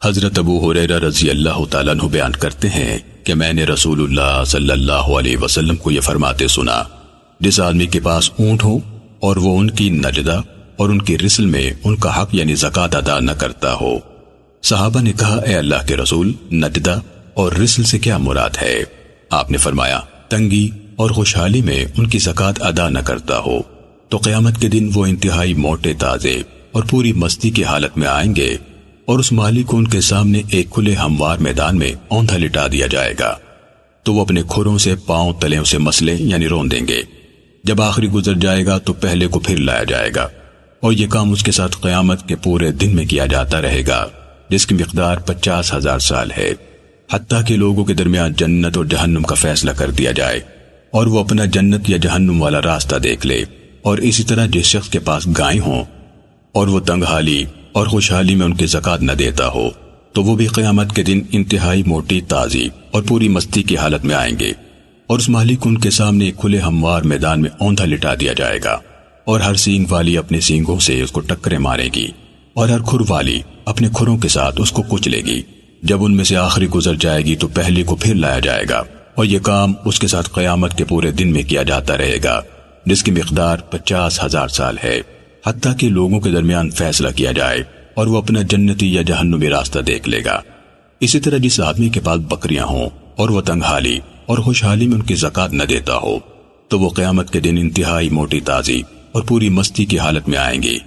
Speaker 1: حضرت ابو ہریرہ رضی اللہ تعالیٰ عنہ بیان کرتے ہیں کہ میں نے رسول اللہ صلی اللہ علیہ وسلم کو یہ فرماتے سنا، جس آدمی کے پاس اونٹ ہو اور وہ ان کی نجدہ اور ان کی رسل میں ان کا حق یعنی زکوٰۃ ادا نہ کرتا ہو۔ صحابہ نے کہا، اے اللہ کے رسول، نجدہ اور رسل سے کیا مراد ہے؟ آپ نے فرمایا، تنگی اور خوشحالی میں ان کی زکوٰۃ ادا نہ کرتا ہو تو قیامت کے دن وہ انتہائی موٹے تازے اور پوری مستی کی حالت میں آئیں گے، اور اس مالی کو ان کے سامنے ایک کھلے ہموار میدان میں اوندھا لٹا دیا جائے گا، تو وہ اپنے کھروں سے پاؤں تلے اسے مسلے یعنی رون دیں گے۔ جب آخری گزر جائے گا تو پہلے کو پھر لایا جائے گا، اور یہ کام اس کے ساتھ قیامت کے پورے دن میں کیا جاتا رہے گا، جس کی مقدار 50,000 سال ہے، حتیٰ کہ لوگوں کے درمیان جنت اور جہنم کا فیصلہ کر دیا جائے، اور وہ اپنا جنت یا جہنم والا راستہ دیکھ لے۔ اور اسی طرح جس شخص کے پاس گائیں ہوں اور وہ تنگ حالی اور خوشحالی میں ان کی زکوٰۃ نہ دیتا ہو، تو وہ بھی قیامت کے دن انتہائی موٹی تازی اور پوری مستی کی حالت میں آئیں گے، اور اس مالک ان کے سامنے ایک کھلے ہموار میدان میں اوندھا لٹا دیا جائے گا، اور ہر سینگ والی اپنے سینگوں سے اس کو ٹکریں مارے گی، اور ہر کھر والی اپنے کھروں کے ساتھ اس کو کچلے گی۔ جب ان میں سے آخری گزر جائے گی تو پہلی کو پھر لایا جائے گا، اور یہ کام اس کے ساتھ قیامت کے پورے دن میں کیا جاتا رہے گا، جس کی مقدار 50,000 سال ہے، حتیٰ کہ لوگوں کے درمیان فیصلہ کیا جائے اور وہ اپنا جنتی یا جہنمی راستہ دیکھ لے گا۔ اسی طرح جس آدمی کے پاس بکریاں ہوں اور وہ تنگ حالی اور خوشحالی میں ان کی زکوٰۃ نہ دیتا ہو، تو وہ قیامت کے دن انتہائی موٹی تازی اور پوری مستی کی حالت میں آئیں گی۔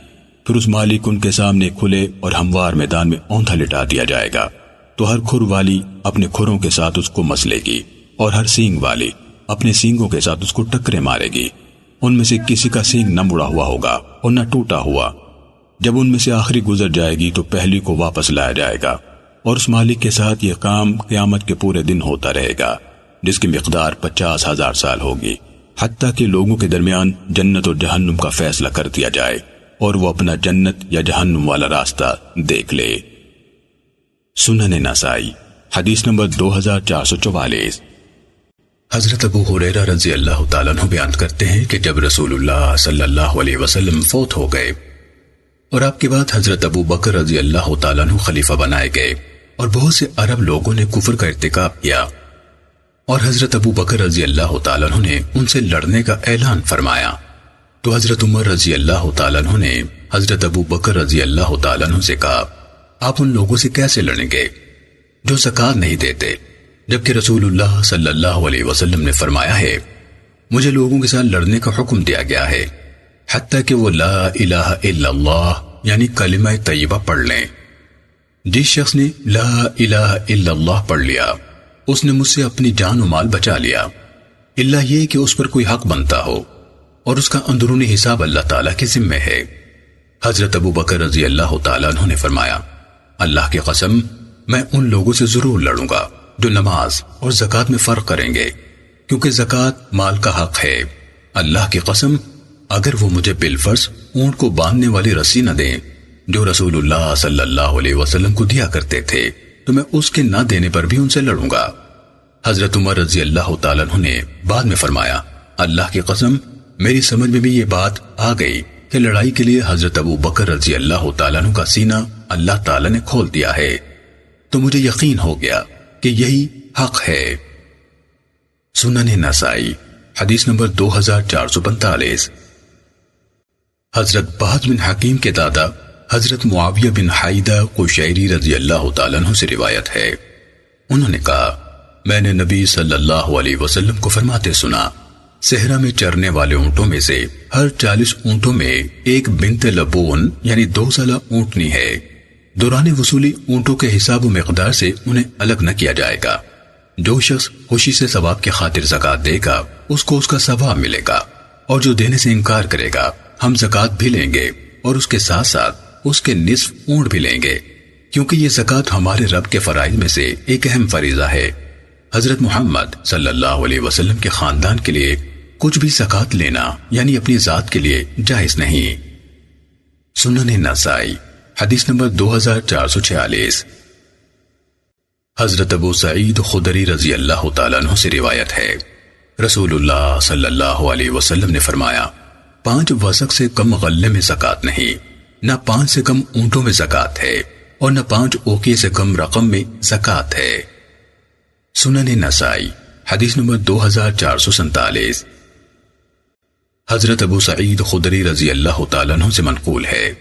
Speaker 1: پھر اس مالک ان کے سامنے کھلے اور ہموار میدان میں اوندھا لٹا دیا جائے گا، تو ہر کھر والی اپنے کھروں کے ساتھ اس کو مسلے گی، اور ہر سینگ والی اپنے سینگوں کے ساتھ اس کو ٹکرے مارے گی۔ ان میں سے کسی کا سینگ نہ مڑا ہوا ہوگا اور نہ ٹوٹا ہوا۔ جب ان میں سے آخری گزر جائے گی تو پہلی کو واپس لایا جائے گا، اور اس مالک کے ساتھ یہ کام قیامت کے پورے دن ہوتا رہے گا، جس کی مقدار 50,000 سال ہوگی، حتیٰ کہ لوگوں کے درمیان جنت اور جہنم کا فیصلہ کر دیا جائے اور وہ اپنا جنت یا جہنم والا راستہ دیکھ لے۔ سنن نسائی حدیث نمبر 2444۔ حضرت ابو ہریرہ رضی اللہ تعالیٰ عنہ بیان کرتے ہیں کہ جب رسول اللہ صلی اللہ علیہ وسلم فوت ہو گئے اور آپ کے بعد حضرت ابو بکر رضی اللہ تعالیٰ عنہ خلیفہ بنائے گئے، اور بہت سے عرب لوگوں نے کفر کا ارتکاب کیا، اور حضرت ابو بکر رضی اللہ تعالیٰ عنہ نے ان سے لڑنے کا اعلان فرمایا، تو حضرت عمر رضی اللہ تعالیٰ عنہ نے حضرت ابو بکر رضی اللہ تعالیٰ عنہ سے کہا، آپ ان لوگوں سے کیسے لڑیں گے جو زکوٰۃ نہیں دیتے، جبکہ رسول اللہ صلی اللہ علیہ وسلم نے فرمایا ہے، مجھے لوگوں کے ساتھ لڑنے کا حکم دیا گیا ہے حتیٰ کہ وہ لا الہ الا اللہ یعنی کلمہ طیبہ پڑھ لیں۔ جس شخص نے لا الہ الا اللہ پڑھ لیا اس نے مجھ سے اپنی جان و مال بچا لیا، الا یہ کہ اس پر کوئی حق بنتا ہو، اور اس کا اندرونی حساب اللہ تعالیٰ کے ذمہ ہے۔ حضرت ابو بکر رضی اللہ تعالیٰ عنہ نے فرمایا، اللہ کی قسم میں ان لوگوں سے ضرور لڑوں گا جو نماز اور زکوٰۃ میں فرق کریں گے، کیونکہ زکوٰۃ مال کا حق ہے۔ اللہ کی قسم اگر وہ مجھے بالفرض اونٹ کو باندھنے والی رسی نہ دیں جو رسول اللہ صلی اللہ علیہ وسلم کو دیا کرتے تھے تو میں اس کے نہ دینے پر بھی ان سے لڑوں گا۔ حضرت عمر رضی اللہ تعالیٰ عنہ نے بعد میں فرمایا، اللہ کی قسم میری سمجھ میں بھی یہ بات آ گئی کہ لڑائی کے لیے حضرت ابو بکر رضی اللہ تعالیٰ عنہ کا سینہ اللہ تعالیٰ نے کھول دیا ہے، تو مجھے یقین ہو گیا کہ یہی حق ہے۔ سنن نسائی حدیث نمبر 2445۔ حضرت بہز بن حکیم کے دادا حضرت معاویہ بن حیدہ قشیری رضی اللہ تعالیٰ عنہ سے روایت ہے، انہوں نے کہا، میں نے نبی صلی اللہ علیہ وسلم کو فرماتے سنا، صحرا میں چرنے والے اونٹوں میں سے ہر 40 اونٹوں میں ایک بنت لبون یعنی 2 سالہ اونٹنی ہے، دوران وصولی اونٹوں کے حساب و مقدار سے انہیں الگ نہ کیا جائے گا۔ جو شخص خوشی سے ثواب کی خاطر زکوٰۃ دے گا اس کو اس کا ثواب ملے گا، اور جو دینے سے انکار کرے گا ہم زکوٰۃ بھی لیں گے اور اس کے ساتھ ساتھ اس کے نصف اونٹ بھی لیں گے، کیونکہ یہ زکوٰۃ ہمارے رب کے فرائض میں سے ایک اہم فریضہ ہے۔ حضرت محمد صلی اللہ علیہ وسلم کے خاندان کے لیے کچھ بھی زکوٰۃ لینا یعنی اپنی ذات کے لیے جائز نہیں۔ سنن نسائی حدیث نمبر 2446۔ حضرت ابو سعید خدری رضی اللہ تعالیٰ عنہ سے روایت ہے، رسول اللہ صلی اللہ علیہ وسلم نے فرمایا، 5 وسق سے کم غلے میں زکوٰۃ نہیں، نہ 5 سے کم اونٹوں میں زکوٰۃ ہے، اور نہ 5 اوقیے سے کم رقم میں زکوٰۃ ہے۔ سنن نسائی حدیث نمبر 2447۔ حضرت ابو سعید خدری رضی اللہ تعالیٰ عنہ سے منقول ہے،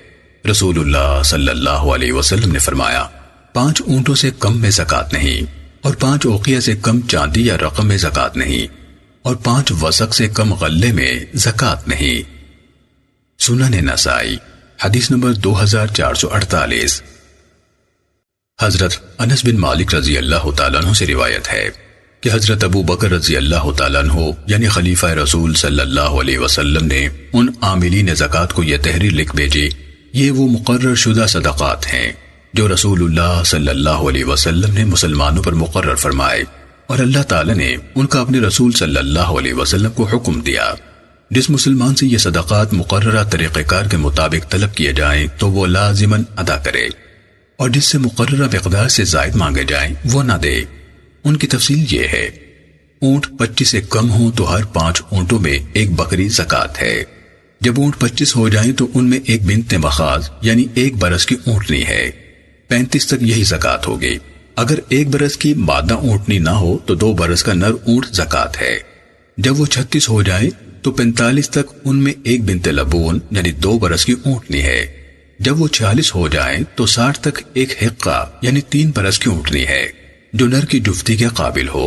Speaker 1: رسول اللہ صلی اللہ علیہ وسلم نے فرمایا، 5 اونٹوں سے کم میں زکوٰۃ نہیں، اور 5 اوقیہ سے کم چاندی یا رقم میں زکوٰۃ نہیں، اور 5 وسق سے کم غلے میں زکوٰۃ نہیں۔ سنن نسائی حدیث نمبر 2448۔ حضرت انس بن مالک رضی اللہ تعالیٰ عنہ سے روایت ہے، کہ حضرت ابو بکر رضی اللہ تعالیٰ عنہ یعنی خلیفہ رسول صلی اللہ علیہ وسلم نے ان عاملین زکوٰۃ کو یہ تحریر لکھ بھیجی، یہ وہ مقرر شدہ صدقات ہیں جو رسول اللہ صلی اللہ علیہ وسلم نے مسلمانوں پر مقرر فرمائے، اور اللہ تعالیٰ نے ان کا اپنے رسول صلی اللہ علیہ وسلم کو حکم دیا۔ جس مسلمان سے یہ صدقات مقررہ طریقہ کار کے مطابق طلب کیے جائیں تو وہ لازماً ادا کرے، اور جس سے مقررہ مقدار سے زائد مانگے جائیں وہ نہ دے۔ ان کی تفصیل یہ ہے: اونٹ 25 سے کم ہوں تو ہر 5 اونٹوں میں ایک بکری زکوٰۃ ہے۔ جب اونٹ 25 ہو جائیں تو ان میں ایک بنت مخاض یعنی 1 برس کی اونٹنی ہے، 35 تک یہی زکوٰۃ ہوگی۔ اگر 1 برس کی مادہ اونٹنی نہ ہو تو 2 برس کا نر اونٹ زکوٰۃ ہے۔ جب وہ 36 ہو جائے تو 45 تک ان میں ایک بنت لبون یعنی 2 برس کی اونٹنی ہے۔ جب وہ 46 ہو جائیں تو 60 تک ایک حقہ یعنی 3 برس کی اونٹنی ہے جو نر کی جفتی کے قابل ہو۔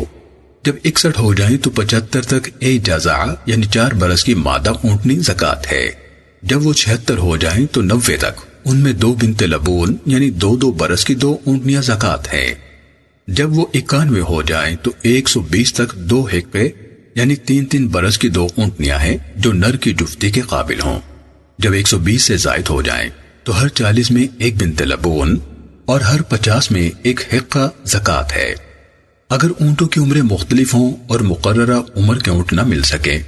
Speaker 1: جب 61 ہو جائیں تو 75 تک ایک جزع یعنی 4 برس کی مادہ اونٹنی زکوٰۃ ہے۔ جب وہ 76 ہو جائیں تو 90 تک ان میں 2 بنت لبون یعنی 2 برس کی 2 اونٹنیاں زکوٰۃ ہیں۔ جب وہ 91 ہو جائیں تو 120 تک 2 حقے یعنی 3 برس کی 2 اونٹنیاں ہیں جو نر کی جفتی کے قابل ہوں۔ جب 120 سے زائد ہو جائیں تو ہر 40 میں ایک بنت لبون اور ہر 50 میں ایک حقہ زکوٰۃ ہے۔ اگر اونٹوں کی عمریں مختلف ہوں اور مقررہ عمر کے اونٹ نہ مل سکیں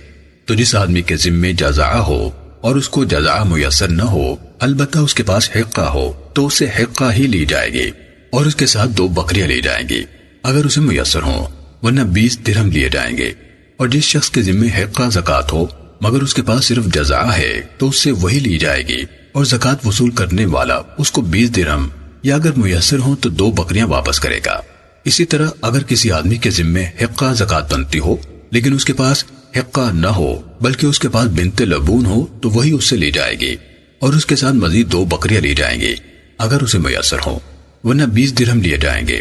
Speaker 1: تو جس آدمی کے ذمے جزع ہو اور اس کو جزع میسر نہ ہو البتہ اس کے پاس حقہ ہو تو اسے حقہ ہی لی جائے گی اور اس کے ساتھ 2 بکریاں لی جائیں گی اگر اسے میسر ہوں، ورنہ 20 درہم لیے جائیں گے۔ اور جس شخص کے ذمے حقہ زکوٰۃ ہو مگر اس کے پاس صرف جزع ہے تو اس سے وہی لی جائے گی، اور زکوٰۃ وصول کرنے والا اس کو 20 درہم یا اگر میسر ہوں تو 2 بکریاں واپس کرے گا۔ اسی طرح اگر کسی آدمی کے ذمے حقہ زکوٰۃ بنتی ہو لیکن اس کے پاس حقہ نہ ہو بلکہ اس کے پاس بنت لبون ہو تو وہی اس سے لی جائے گی اور اس کے ساتھ مزید 2 بکریاں لی جائیں گی اگر اسے میسر ہو، ورنہ 20 درہم لیے جائیں گے۔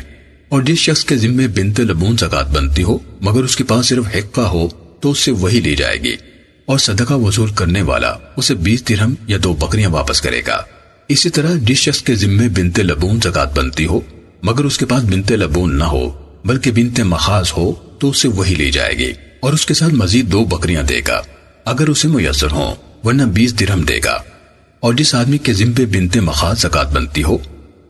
Speaker 1: اور جس شخص کے ذمے بنت لبون زکوٰۃ بنتی ہو مگر اس کے پاس صرف حقہ ہو تو اس سے وہی لی جائے گی، اور صدقہ وصول کرنے والا اسے 20 درہم یا 2 بکریاں واپس کرے گا۔ اسی طرح جس شخص کے ذمے بنت لبون زکوٰۃ بنتی ہو مگر اس کے پاس بنت لبون نہ ہو بلکہ بنت مخاض ہو تو اس سے وہی لی جائے گی اور اس کے ساتھ مزید 2 بکریاں دے گا اگر اسے میسر ہوں، ورنہ 20 درہم دے گا۔ اور جس آدمی کے ذمے بنت مخاض زکوٰۃ بنتی ہو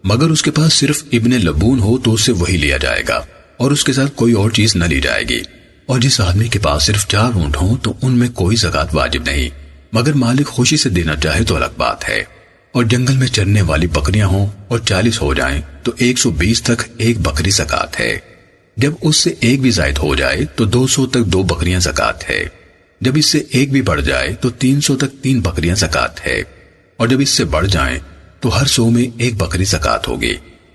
Speaker 1: مگر اس کے پاس صرف ابن لبون ہو تو اس سے وہی لیا جائے گا اور اس کے ساتھ کوئی اور چیز نہ لی جائے گی۔ اور جس آدمی کے پاس صرف 4 اونٹ ہوں تو ان میں کوئی زکوٰۃ واجب نہیں، مگر مالک خوشی سے دینا چاہے تو الگ بات ہے۔ اور جنگل میں چرنے والی بکریاں ہوں اور 40 ہو جائیں تو 120 تک ایک بکری زکوٰۃ ہے۔ جب اس سے ایک بھی زائد ہو جائے تو 200 تک 2 بکریاں زکوٰۃ ہے۔ جب اس سے ایک بھی بڑھ جائے تو 300 تک 3 بکریاں زکوٰۃ ہے، اور جب اس سے بڑھ جائیں تو ہر 100 میں ایک بکری زکوٰۃ ہوگی۔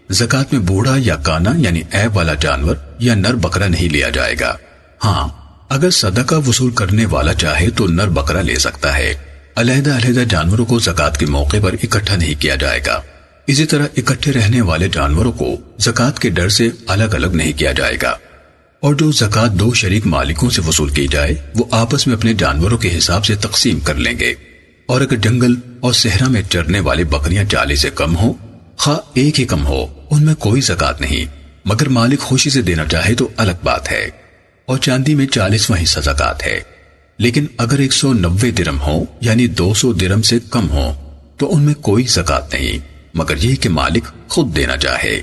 Speaker 1: زکوٰۃ میں بوڑھا یا کانا یعنی عیب والا جانور یا نر بکرا نہیں لیا جائے گا۔ ہاں، اگر صدقہ وصول کرنے والا چاہے تو نر بکرا لے سکتا ہے۔ علیحدہ علیحدہ جانوروں کو زکوٰۃ کے موقع پر اکٹھا نہیں کیا جائے گا۔ اسی طرح اکٹھے رہنے والے جانوروں کو زکوٰۃ کے ڈر سے الگ الگ نہیں کیا جائے گا۔ اور جو زکوٰۃ 2 شریک مالکوں سے وصول کی جائے وہ آپس میں اپنے جانوروں کے حساب سے تقسیم کر لیں گے۔ اور اگر جنگل اور صحرا میں چرنے والی بکریاں 40 سے کم ہوں، خواہ ایک ہی کم ہو، ان میں کوئی زکوٰۃ نہیں، مگر مالک خوشی سے دینا چاہے تو الگ بات ہے۔ اور چاندی میں 40واں حصہ زکوٰۃ ہے، لیکن اگر 190 درہم ہوں یعنی 200 درہم سے کم ہوں تو ان میں کوئی زکوٰۃ نہیں، مگر یہ کہ مالک خود دینا چاہے۔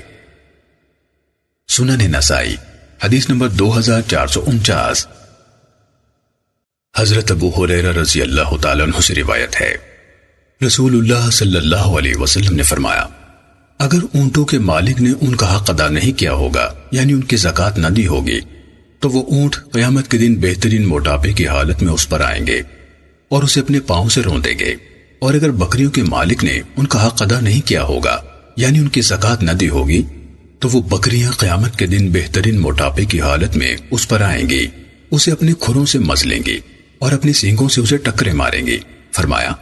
Speaker 1: سنن نسائی حدیث نمبر 2449۔ حضرت ابو ہریرہ رضی اللہ تعالیٰ عنہ سے روایت ہے، رسول اللہ صلی اللہ علیہ وسلم نے فرمایا، اگر اونٹوں کے مالک نے ان کا حق ادا نہیں کیا ہوگا یعنی ان کی زکوٰۃ نہ دی ہوگی تو وہ اونٹ قیامت کے دن بہترین موٹاپے کی حالت میں اس پر آئیں گے اور اسے اپنے پاؤں سے روندیں گے۔ اور اگر بکریوں کے مالک نے ان کا حق ادا نہیں کیا ہوگا یعنی ان کی زکوٰۃ نہ دی ہوگی تو وہ بکریاں قیامت کے دن بہترین موٹاپے کی حالت میں اس پر آئیں گی، اسے اپنے کھروں سے مزلیں گی اور اپنی سینگوں سے اسے ٹکرے ماریں گی۔ فرمایا،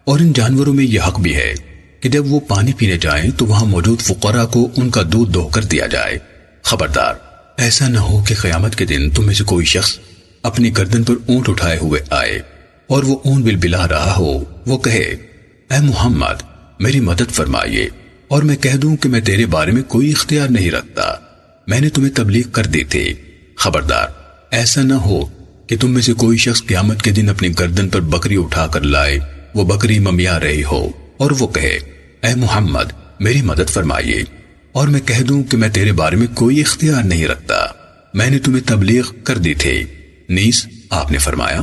Speaker 1: اور ان جانوروں میں یہ حق بھی ہے کہ جب وہ پانی پینے جائیں تو وہاں موجود فقراء کو ان کا دودھ دوہ کر دیا جائے۔ خبردار، ایسا نہ ہو کہ قیامت کے دن تم میں سے کوئی شخص اپنی گردن پر اونٹ اٹھائے ہوئے آئے اور وہ اونٹ بلبلا رہا ہو، وہ کہے، اے محمد میری مدد فرمائیے، اور میں کہہ دوں کہ میں تیرے بارے میں کوئی اختیار نہیں رکھتا، میں نے تمہیں تبلیغ کر دی تھی۔ خبردار ایسا نہ ہو کہ تم میں سے کوئی شخص قیامت کے دن اپنی گردن پر بکری اٹھا کر لائے، وہ بکری ممیا رہی ہو اور وہ کہے اے محمد میری مدد فرمائیے، اور میں کہہ دوں کہ میں تیرے بارے میں کوئی اختیار نہیں رکھتا، میں نے تمہیں تبلیغ کر دی تھی۔ نیز آپ نے فرمایا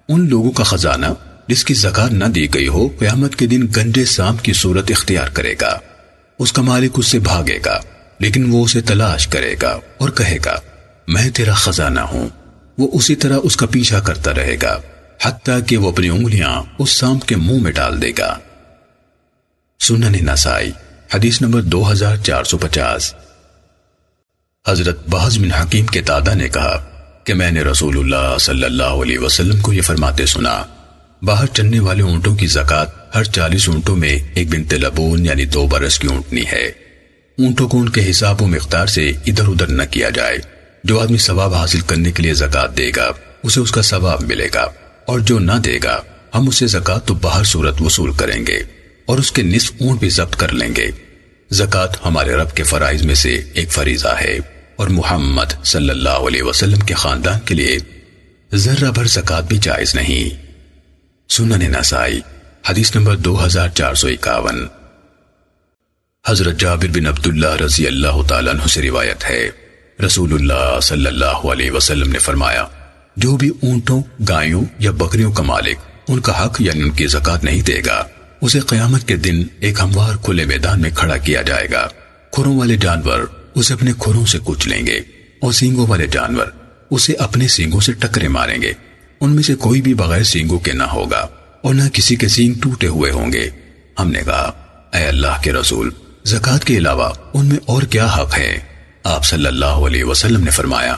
Speaker 1: ان لوگوں کا خزانہ جس کی زکات نہ دی گئی ہو قیامت کے دن گنجے سانپ کی صورت اختیار کرے گا، اس کا مالک اس سے بھاگے گا لیکن وہ اسے تلاش کرے گا اور کہے گا میں تیرا خزانہ ہوں، وہ اسی طرح اس کا پیچھا کرتا رہے گا حتیٰ کہ وہ اپنی انگلیاں اس سانپ کے منہ میں ڈال دے گا۔ سنن نسائی حدیث نمبر 2450۔ حضرت بہز بن حکیم کے دادا نے کہا کہ میں نے رسول اللہ صلی اللہ علیہ وسلم کو یہ فرماتے سنا، باہر چلنے والے اونٹوں کی زکات ہر 40 اونٹوں میں ایک بنت لبون یعنی 2 برس کی اونٹنی ہے۔ اونٹوں کو ان کے حساب و مقدار سے ادھر ادھر نہ کیا جائے، جو آدمی ثواب حاصل کرنے کے لیے زکات دے گا اسے اس کا ثواب ملے گا، اور جو نہ دے گا ہم اسے زکات تو باہر صورت وصول کریں گے اور اس کے نصف اونٹ بھی ضبط کر لیں گے۔ زکات ہمارے رب کے فرائض میں سے ایک فریضہ ہے، اور محمد صلی اللہ علیہ وسلم کے خاندان کے لیے ذرہ بھر زکات بھی جائز نہیں۔ سنن نسائی حدیث نمبر 2451۔ حضرت جابر بن عبداللہ رضی اللہ تعالیٰ عنہ سے روایت ہے، رسول اللہ صلی اللہ علیہ وسلم نے فرمایا جو بھی اونٹوں، گایوں یا بکریوں کا مالک ان کا حق یعنی ان کی زکات نہیں دے گا اسے قیامت کے دن ایک ہموار کھلے میدان میں کھڑا کیا جائے گا، کھروں والے جانور اسے اپنے کھروں سے کچھ لیں گے اور سینگوں والے جانور اسے اپنے سینگوں سے ٹکرے ماریں گے، ان میں سے کوئی بھی بغیر سینگوں کے نہ ہوگا اور نہ کسی کے سینگ ٹوٹے ہوئے ہوں گے۔ ہم نے کہا اے اللہ کے رسول زکات کے علاوہ ان میں اور کیا حق ہے؟ آپ صلی اللہ علیہ وسلم نے فرمایا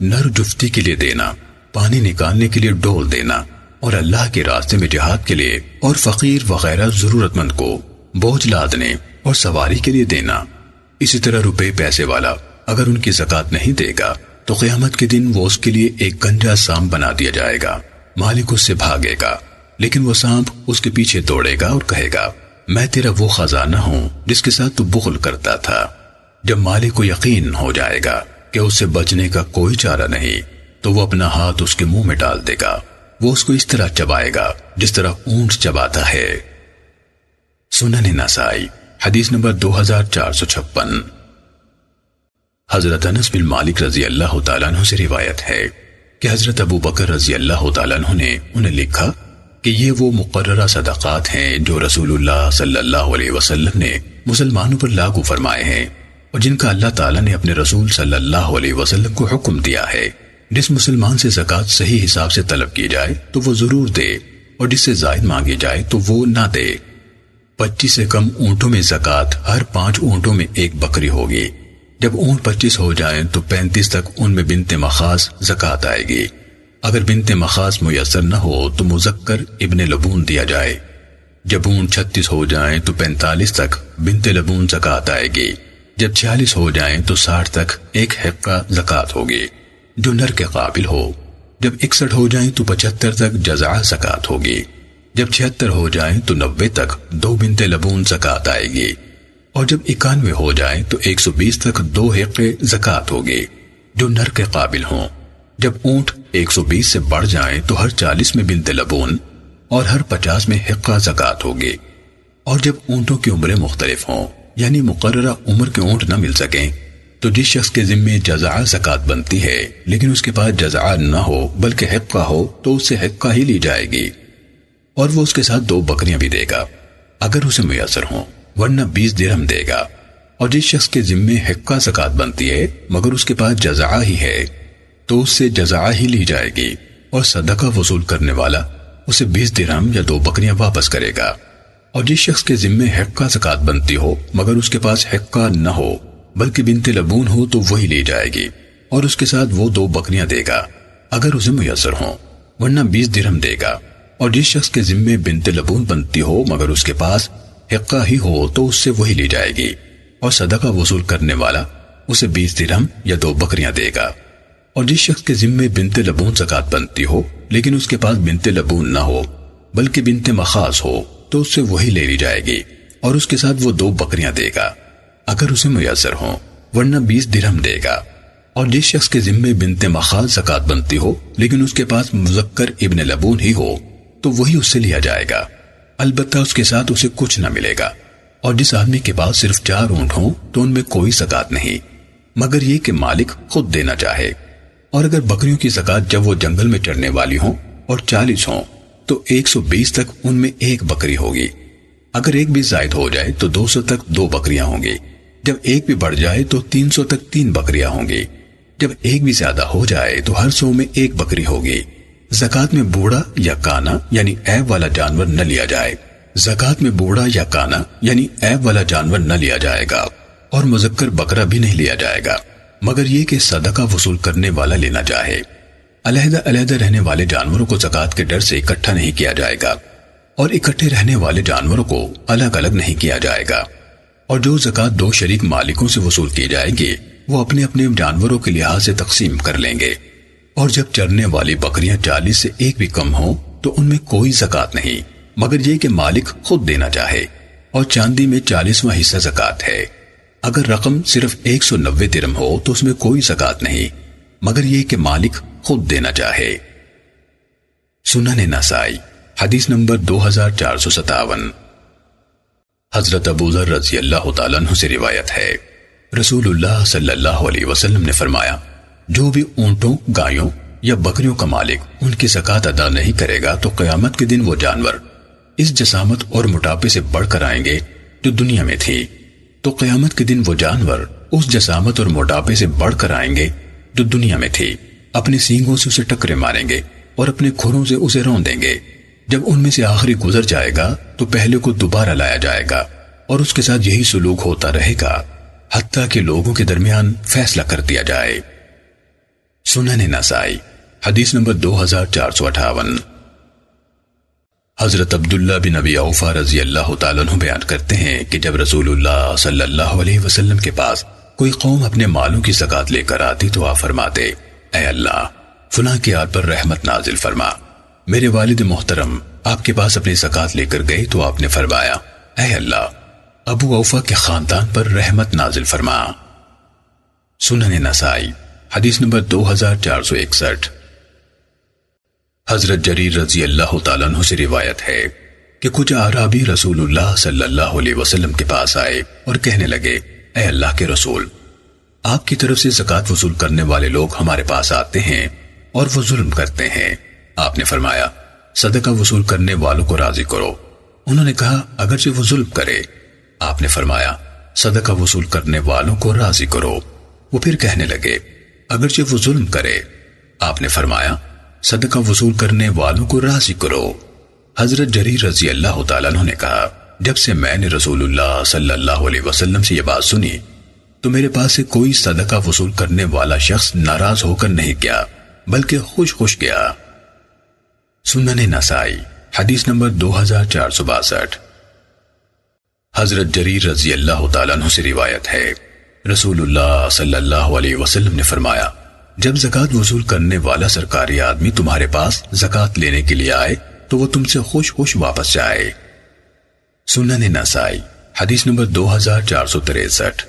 Speaker 1: نر جفتی کے لیے دینا، پانی نکالنے کے لیے ڈول دینا، اور اللہ کے راستے میں جہاد کے لیے اور فقیر وغیرہ ضرورت مند کو بوجھ لادنے اور سواری کے لیے دینا۔ اسی طرح روپے پیسے والا اگر ان کی زکات نہیں دے گا تو قیامت کے دن وہ اس کے لیے ایک گنجا سانپ بنا دیا جائے گا، مالک اس سے بھاگے گا لیکن وہ سانپ اس کے پیچھے دوڑے گا اور کہے گا میں تیرا وہ خزانہ ہوں جس کے ساتھ تو بخل کرتا تھا۔ جب مالک کو یقین ہو جائے گا کہ اس سے بچنے کا کوئی چارہ نہیں تو وہ اپنا ہاتھ اس کے منہ میں ڈال دے گا، وہ اس کو اس طرح چبائے گا جس طرح اونٹ چباتا ہے۔ سنن نسائی حدیث نمبر 2456۔ حضرت انس بن مالک رضی اللہ تعالیٰ عنہ سے روایت ہے کہ حضرت ابو بکر رضی اللہ تعالیٰ عنہ نے انہیں لکھا کہ یہ وہ مقررہ صدقات ہیں جو رسول اللہ صلی اللہ علیہ وسلم نے مسلمانوں پر لاگو فرمائے ہیں اور جن کا اللہ تعالیٰ نے اپنے رسول صلی اللہ علیہ وسلم کو حکم دیا ہے۔ جس مسلمان سے زکات صحیح حساب سے طلب کی جائے تو وہ ضرور دے، اور جس سے زائد مانگی جائے تو وہ نہ دے۔ 25 سے کم اونٹوں میں زکات ہر 5 اونٹوں میں ایک بکری ہوگی۔ جب اونٹ 25 ہو جائیں تو 35 تک ان میں بنت مخاص زکات آئے گی۔ اگر بنت مخاص میسر نہ ہو تو مذکر ابن لبون دیا جائے۔ جب اونٹ 36 ہو جائیں تو 45 تک بنت لبون زکات آئے گی۔ جب 46 ہو جائیں تو 60 تک ایک حقہ زکات ہوگی جو نر کے قابل ہو۔ جب 61 ہو جائیں تو 75 تک جزعہ زکات ہوگی۔ جب 76 ہو جائیں تو 90 تک 2 بنت لبون زکات آئے گی، اور جب 91 ہو جائیں تو 120 تک 2 حقے زکات ہوگی جو نر کے قابل ہوں۔ جب اونٹ 120 سے بڑھ جائیں تو ہر 40 میں بنت لبون اور ہر 50 میں حقہ زکات ہوگی، اور جب اونٹوں کی عمریں مختلف ہوں یعنی مقررہ عمر کے اونٹ نہ مل سکیں تو جس شخص کے ذمے جزعہ زکات بنتی ہے لیکن اس کے پاس جزعہ نہ ہو بلکہ حقہ ہو تو اس سے حقہ ہی لی جائے گی، اور وہ اس کے ساتھ 2 بکریاں بھی دے گا اگر اسے میسر ہوں، ورنہ 20 درہم دے گا۔ اور جس شخص کے ذمے حقہ زکات بنتی ہے مگر اس کے پاس جزعہ ہی ہے تو اس سے جزعہ ہی لی جائے گی، اور صدقہ وصول کرنے والا اسے 20 درہم یا 2 بکریاں واپس کرے گا۔ اور جس شخص کے ذمے حقہ زکات بنتی ہو مگر اس کے پاس حقہ نہ ہو بلکہ بنت لبون ہو تو وہی لی جائے گی، اور اس کے ساتھ وہ 2 بکریاں دے گا اگر اسے میسر ہوں، ورنہ 20 درہم دے گا۔ اور جس شخص کے ذمے بنت لبون بنتی ہو مگر اس کے پاس حقہ ہی ہو تو اس سے وہی لی جائے گی، اور صدقہ وصول کرنے والا اسے 20 درہم یا 2 بکریاں دے گا۔ اور جس شخص کے ذمے بنت لبون زکات بنتی ہو لیکن اس کے پاس بنت لبون نہ ہو بلکہ بنت مخاص ہو تو اس سے وہی لے لی جائے گی، اور اس کے ساتھ وہ 2 بکریاں دے گا اگر اسے میسر ہوں، ورنہ 20 درہم دے گا۔
Speaker 2: اور جس شخص کے ذمے بنت مخاض زکات بنتی ہو لیکن اس کے پاس مذکر ابن لبون ہی ہو تو وہی اس سے لیا جائے گا، البتہ اس کے ساتھ اسے کچھ نہ ملے گا۔ اور جس آدمی کے پاس صرف 4 اونٹ ہوں تو ان میں کوئی زکات نہیں، مگر یہ کہ مالک خود دینا چاہے۔ اور اگر بکریوں کی زکات جب وہ جنگل میں چرنے والی ہوں اور 40 ہوں تو 120 تک ان میں 1 بکری ہوگی۔ اگر ایک بھی زائد ہو جائے تو 200 تک 2 بکریاں ہوں گی، جب ایک بھی بڑھ جائے تو 300 تک 3 بکریاں ہوں گی، جب ایک بھی زیادہ ہو جائے تو ہر 100 میں 1 بکری ہوگی۔ زکات میں بوڑھا یا کانا یعنی عیب والا جانور نہ لیا جائے، زکات میں بوڑھا یا کانا یعنی عیب والا جانور نہ لیا جائے گا، اور مذکر بکرا بھی نہیں لیا جائے گا، مگر یہ کہ صدقہ وصول کرنے والا لینا چاہے۔ علیحدہ علیحدہ رہنے والے جانوروں کو زکات کے ڈر سے اکٹھا نہیں کیا جائے گا، اور اکٹھے رہنے والے جانوروں کو الگ الگ نہیں کیا جائے گا۔ اور جو زکات 2 شریک مالکوں سے وصول کی جائے گی وہ اپنے اپنے جانوروں کے لحاظ سے تقسیم کر لیں گے۔ اور جب چرنے والی بکریاں 40 سے 1 بھی کم ہوں تو ان میں کوئی زکات نہیں، مگر یہ کہ مالک خود دینا چاہے۔ اور چاندی میں 40واں حصہ زکات ہے۔ اگر رقم صرف 190 درہم ہو تو اس میں کوئی زکات نہیں، مگر یہ کہ مالک خود دینا چاہے۔ سنن نسائی حدیث نمبر 2457۔ حضرت ابو ذر رضی اللہ تعالیٰ عنہ سے روایت ہے، رسول اللہ صلی اللہ علیہ وسلم نے فرمایا، جو بھی اونٹوں، گایوں یا بکریوں کا مالک ان کی زکات ادا نہیں کرے گا تو قیامت کے دن وہ جانور اس جسامت اور موٹاپے سے بڑھ کر آئیں گے جو دنیا میں تھی، تو قیامت کے دن وہ جانور اس جسامت اور موٹاپے سے بڑھ کر آئیں گے جو دنیا میں تھی، اپنے سینگوں سے اسے ٹکرے ماریں گے اور اپنے کھروں سے اسے رون دیں گے۔ جب ان میں سے آخری گزر جائے گا تو پہلے کو دوبارہ لایا جائے گا، اور اس کے ساتھ یہی سلوک ہوتا رہے گا حتیٰ کہ لوگوں کے درمیان فیصلہ کر دیا جائے۔ سنن نسائی حدیث نمبر 2458۔ حضرت عبداللہ بن ابی اوفا رضی اللہ تعالیٰ عنہ بیان کرتے ہیں کہ جب رسول اللہ صلی اللہ علیہ وسلم کے پاس کوئی قوم اپنے مالوں کی زکات لے کر آتی تو آپ فرماتے، اے اللہ فلاں کی آل پر رحمت نازل فرما۔ میرے والد محترم آپ کے پاس اپنی زکات لے کر گئے تو آپ نے فرمایا، اے اللہ ابو اوفا کے خاندان پر رحمت نازل فرما۔ سنن نسائی حدیث نمبر 2461۔ حضرت جریر رضی اللہ تعالیٰ عنہ سے روایت ہے کہ کچھ اعرابی رسول اللہ صلی اللہ علیہ وسلم کے پاس آئے اور کہنے لگے، اے اللہ کے رسول، آپ کی طرف سے زکات وصول کرنے والے لوگ ہمارے پاس آتے ہیں اور وہ ظلم کرتے ہیں۔ آپ نے فرمایا، صدقہ وصول کرنے والوں کو راضی کرو۔ انہوں نے کہا، اگرچہ وہ ظلم کرے۔ آپ نے فرمایا، صدقہ وصول کرنے والوں کو راضی کرو۔ وہ پھر کہنے لگے، اگرچہ وہ ظلم کرے۔ آپ نے فرمایا، صدقہ وصول کرنے والوں کو راضی کرو۔ حضرت جریر رضی اللہ تعالیٰ عنہ نے کہا، جب سے میں نے رسول اللہ صلی اللہ علیہ وسلم سے یہ بات سنی تو میرے پاس سے کوئی صدقہ وصول کرنے والا شخص ناراض ہو کر نہیں گیا بلکہ خوش خوش گیا۔ سنن نسائی حدیث نمبر 2462۔ حضرت جریر رضی اللہ تعالیٰ عنہ سے روایت ہے، رسول اللہ صلی اللہ علیہ وسلم نے فرمایا، جب زکات وصول کرنے والا سرکاری آدمی تمہارے پاس زکات لینے کے لیے آئے تو وہ تم سے خوش خوش واپس جائے۔ سنن نسائی حدیث نمبر 2463۔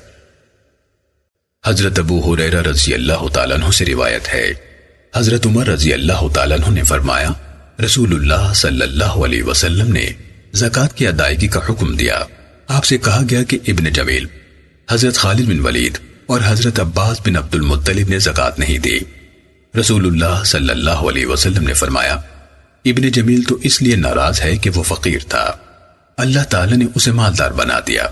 Speaker 2: حضرت ابو ہریرہ رضی اللہ تعالیٰ عنہ سے روایت ہے، حضرت عمر رضی اللہ تعالیٰ عنہ نے فرمایا، رسول اللہ صلی اللہ علیہ وسلم نے زکات کی ادائیگی کا حکم دیا۔ آپ سے کہا گیا کہ ابن جمیل، حضرت خالد بن ولید اور حضرت عباس بن عبد المطلب نے زکات نہیں دی۔ رسول اللہ صلی اللہ علیہ وسلم نے فرمایا، ابن جمیل تو اس لیے ناراض ہے کہ وہ فقیر تھا، اللہ تعالیٰ نے اسے مالدار بنا دیا۔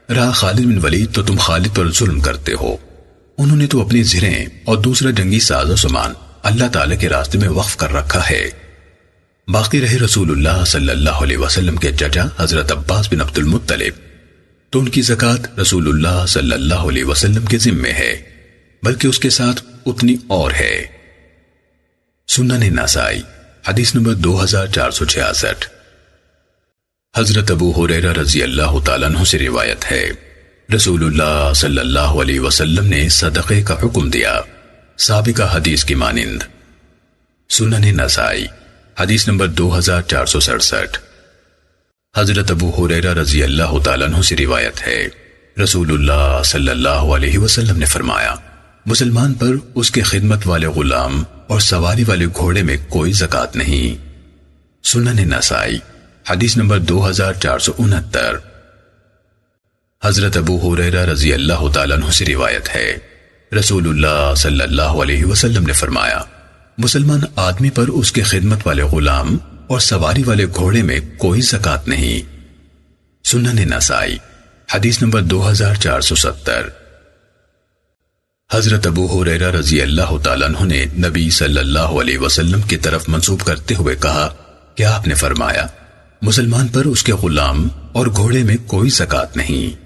Speaker 2: رہا خالد بن ولید تو تم خالد پر ظلم کرتے ہو، انہوں نے تو اپنی زریں اور دوسرا جنگی ساز و سامان اللہ تعالیٰ کے راستے میں وقف کر رکھا ہے۔ باقی رہے رسول اللہ صلی اللہ علیہ وسلم کے چچا حضرت عباس بن عبد المطلب، تو ان کی زکات رسول اللہ صلی اللہ علیہ وسلم کے ذمے ہے، بلکہ اس کے ساتھ اتنی اور ہے۔ سنن نسائی حدیث نمبر 2466۔ حضرت ابو ہریرہ رضی اللہ تعالیٰ عنہ سے روایت ہے، رسول اللہ صلی اللہ علیہ وسلم نے صدقے کا حکم دیا، سابقہ حدیث کی مانند۔ سنن نسائی حدیث نمبر 2467۔ حضرت ابو ہریرہ رضی اللہ تعالیٰ عنہ سے روایت ہے، رسول اللہ صلی اللہ علیہ وسلم نے فرمایا، مسلمان پر اس کے خدمت والے غلام اور سواری والے گھوڑے میں کوئی زکوٰۃ نہیں۔ سنن نسائی حدیث نمبر 2469۔ حضرت ابو ہریرہ رضی اللہ تعالیٰ عنہ سے روایت ہے، رسول اللہ صلی اللہ علیہ وسلم نے فرمایا، مسلمان آدمی پر اس کے خدمت والے غلام اور سواری والے گھوڑے میں کوئی زکوٰۃ نہیں۔ سنن نسائی حدیث نمبر 2470۔ حضرت ابو ہریرہ رضی اللہ تعالیٰ عنہ نے نبی صلی اللہ علیہ وسلم کی طرف منسوب کرتے ہوئے کہا کہ آپ نے فرمایا، مسلمان پر اس کے غلام اور گھوڑے میں کوئی زکوٰۃ نہیں۔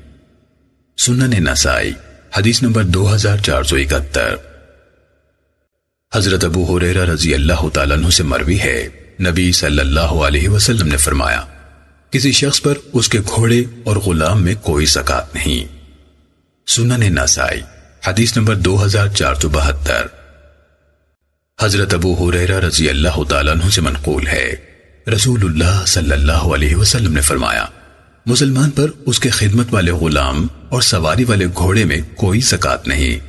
Speaker 2: سنن نسائی حدیث نمبر 2471۔ حضرت ابو ہریرہ رضی اللہ تعالیٰ عنہ سے مروی ہے، نبی صلی اللہ علیہ وسلم نے فرمایا، کسی شخص پر اس کے گھوڑے اور غلام میں کوئی زکوٰۃ نہیں۔ سنن نسائی حدیث نمبر 2472۔ حضرت ابو ہریرہ رضی اللہ تعالیٰ عنہ سے منقول ہے، رسول اللہ صلی اللہ علیہ وسلم نے فرمایا، مسلمان پر اس کے خدمت والے غلام اور سواری والے گھوڑے میں کوئی زکوٰۃ نہیں۔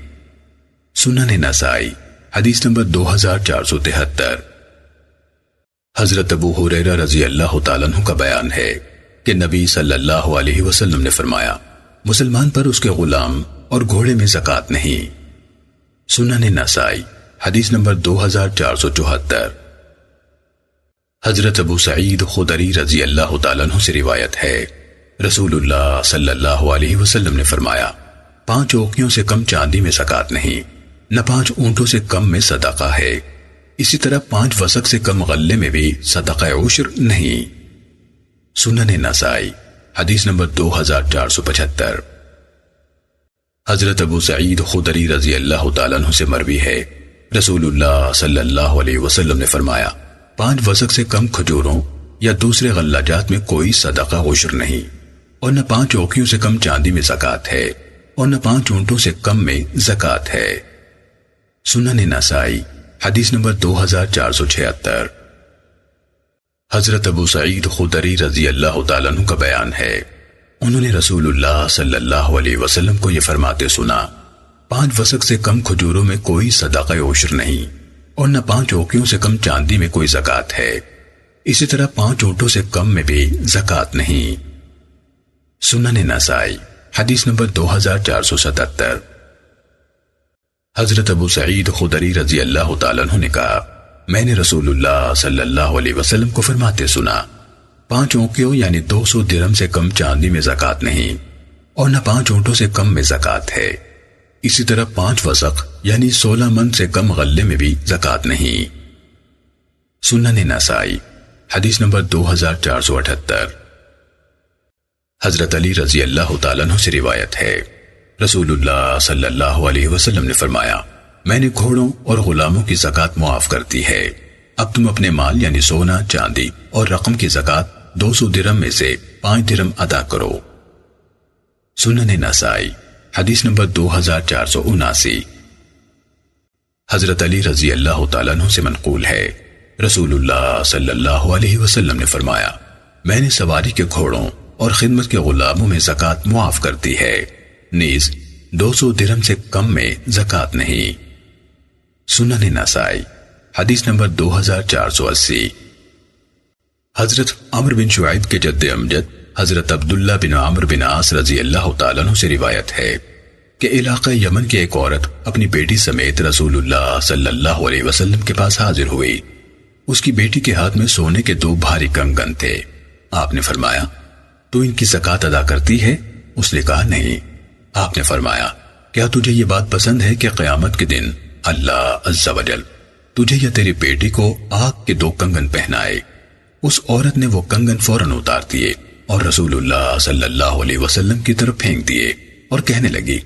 Speaker 2: سنن نسائی حدیث نمبر 2473۔ حضرت ابو ہریرہ رضی اللہ تعالیٰ عنہ کا بیان ہے کہ نبی صلی اللہ علیہ وسلم نے فرمایا، مسلمان پر اس کے غلام اور گھوڑے میں زکوٰۃ نہیں۔ سنن نسائی حدیث نمبر 2474۔ حضرت ابو سعید خدری رضی اللہ تعالیٰ عنہ سے روایت ہے، رسول اللہ صلی اللہ علیہ وسلم نے فرمایا، 5 اوقیوں سے کم چاندی میں زکوٰۃ نہیں، نہ 5 اونٹوں سے کم میں صدقہ ہے، اسی طرح 5 وسق سے کم غلے میں بھی صدقہ عشر نہیں۔ سنن نسائی حدیث نمبر 2475۔ حضرت ابو سعید خدری رضی اللہ تعالیٰ عنہ سے مروی ہے، رسول اللہ صلی اللہ علیہ وسلم نے فرمایا، 5 وسق سے کم کھجوروں یا دوسرے غلہ جات میں کوئی صدقہ عشر نہیں، اور نہ 5 اوقیوں سے کم چاندی میں زکوٰۃ ہے، اور نہ 5 اونٹوں سے کم میں زکوٰۃ ہے۔ سنن نسائی حدیث نمبر 2476۔ حضرت ابو سعید خدری رضی اللہ تعالیٰ عنہ کا بیان ہے، انہوں نے رسول اللہ صلی اللہ علیہ وسلم کو یہ فرماتے سنا، 5 وسق سے کم کھجوروں میں کوئی صدقہ عشر نہیں، اور نہ 5 اوقیوں سے کم چاندی میں کوئی زکوٰۃ ہے، اسی طرح 5 اونٹوں سے کم میں بھی زکوٰۃ نہیں۔ سنن نسائی حدیث نمبر 2477۔ حضرت ابو سعید خدری رضی اللہ تعالیٰ عنہ نے کہا، میں نے رسول اللہ صلی اللہ علیہ وسلم کو فرماتے سنا، 5 اوقیوں یعنی 200 درہم سے کم چاندی میں زکوٰۃ نہیں، اور نہ 5 اونٹوں سے کم میں زکوٰۃ ہے، اسی طرح 5 وسق یعنی 16 من سے کم غلے میں بھی زکوٰۃ نہیں۔ سنن نسائی حدیث نمبر 2478۔ حضرت علی رضی اللہ تعالیٰ عنہ سے روایت ہے، رسول اللہ صلی اللہ علیہ وسلم نے فرمایا، میں نے گھوڑوں اور غلاموں کی زکوٰۃ معاف کر دی ہے، اب تم اپنے مال یعنی سونا، چاندی اور رقم کی زکوٰۃ 200 درہم میں سے 5 درہم ادا کرو۔ سنن نسائی حدیث نمبر 2479۔ حضرت علی رضی اللہ تعالیٰ عنہ سے منقول ہے، رسول اللہ صلی اللہ علیہ وسلم نے فرمایا، میں نے سواری کے گھوڑوں اور خدمت کے غلاموں میں زکوٰۃ معاف کر دی ہے، نیز 200 درہم سے کم میں زکوٰۃ نہیں۔ سنن نسائی حدیث نمبر 2480۔ حضرت عمرو بن شعیب کے جد امجد حضرت عبداللہ بن عمرو بن عاص رضی اللہ تعالیٰ عنہ سے روایت ہے کہ علاقہ یمن کی ایک عورت اپنی بیٹی سمیت رسول اللہ صلی اللہ علیہ وسلم کے پاس حاضر ہوئی۔ اس کی بیٹی کے ہاتھ میں سونے کے 2 بھاری کنگن تھے۔ آپ نے فرمایا، تو ان کی زکوٰۃ ادا کرتی ہے؟ اس نے کہا نہیں۔ آپ نے فرمایا، کیا تجھے یہ بات پسند ہے کہ قیامت کے دن اللہ عز و جل تجھے یا تیری بیٹی کو آگ کے 2 کنگن پہنائے؟ اس عورت نے وہ کنگن فوراً اتار دیے اور رسول اللہ صلی اللہ علیہ وسلم کی طرف پھینک دیے اور کہنے لگی،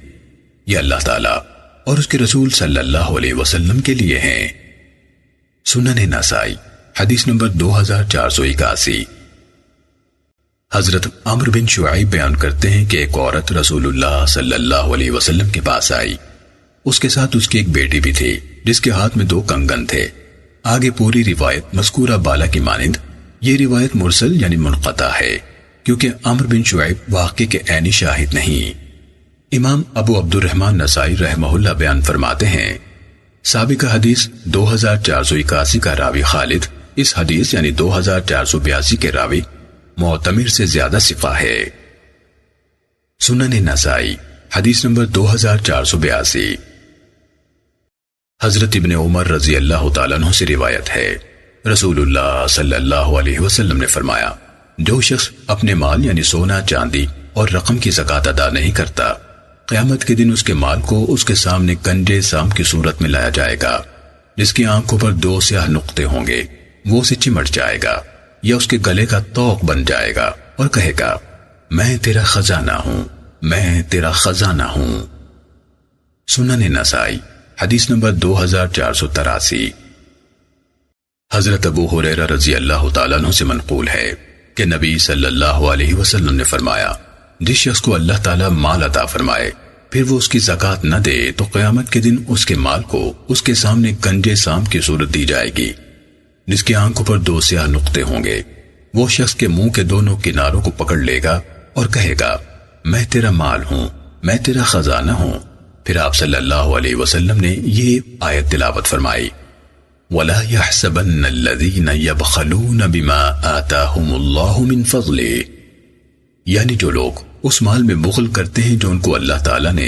Speaker 2: یہ اللہ تعالیٰ اور اس کے رسول صلی اللہ علیہ وسلم کے لیے ہیں۔ سنن نسائی حدیث نمبر 2481۔ حضرت عمرو بن شعیب بیان کرتے ہیں کہ ایک عورت رسول اللہ صلی اللہ علیہ وسلم کے پاس آئی، اس کے ساتھ اس کی ایک بیٹی بھی تھی جس کے ہاتھ میں 2 کنگن تھے۔ آگے پوری روایت مذکورہ بالا کی مانند، یہ روایت مرسل یعنی منقطع ہے، کیونکہ عمرو بن شعیب واقعے کے عینی شاہد نہیں۔ امام ابو عبد الرحمن نسائی رحمہ اللہ بیان فرماتے ہیں، سابقہ حدیث 2481 کا راوی خالد اس حدیث یعنی 2482 کے راوی معتمر سے زیادہ ثقہ ہے۔ سنن نسائی حدیث نمبر 2482۔ حضرت ابن عمر رضی اللہ تعالیٰ عنہ سے روایت ہے، رسول اللہ صلی اللہ علیہ وسلم نے فرمایا، جو شخص اپنے مال یعنی سونا چاندی اور رقم کی زکوٰۃ ادا نہیں کرتا، قیامت کے دن اس کے مال کو اس کے سامنے کنجے سام کی صورت میں لایا جائے گا، جس کی آنکھوں پر 2 سیاہ نقطے ہوں گے، وہ اسے چمٹ جائے گا یا اس کے گلے کا طوق بن جائے گا اور کہے گا، میں تیرا خزانہ ہوں، میں تیرا خزانہ ہوں۔ سنن نسائی حدیث نمبر 2483۔ حضرت ابو ہریرہ رضی اللہ تعالیٰ عنہ سے منقول ہے کہ نبی صلی اللہ علیہ وسلم نے فرمایا، جس شخص کو اللہ تعالیٰ مال عطا فرمائے پھر وہ اس کی زکوٰۃ نہ دے تو قیامت کے دن اس کے مال کو اس کے سامنے کنجے سام کی صورت دی جائے گی، جس کی آنکھوں پر 2 سیاہ نقطے ہوں گے۔ وہ شخص کے منہ کے دونوں کناروں کو پکڑ لے گا اور کہے گا، میں تیرا مال ہوں، میں تیرا خزانہ ہوں۔ پھر آپ صلی اللہ علیہ وسلم نے یہ آیت تلاوت فرمائی، وَلَا يَحْسَبَنَّ الَّذِينَ يَبْخَلُونَ بِمَا آتَاهُمُ اللَّهُ مِنْ فَضْلِهِ، یعنی جو لوگ اس مال میں بخل کرتے ہیں جو ان کو اللہ تعالیٰ نے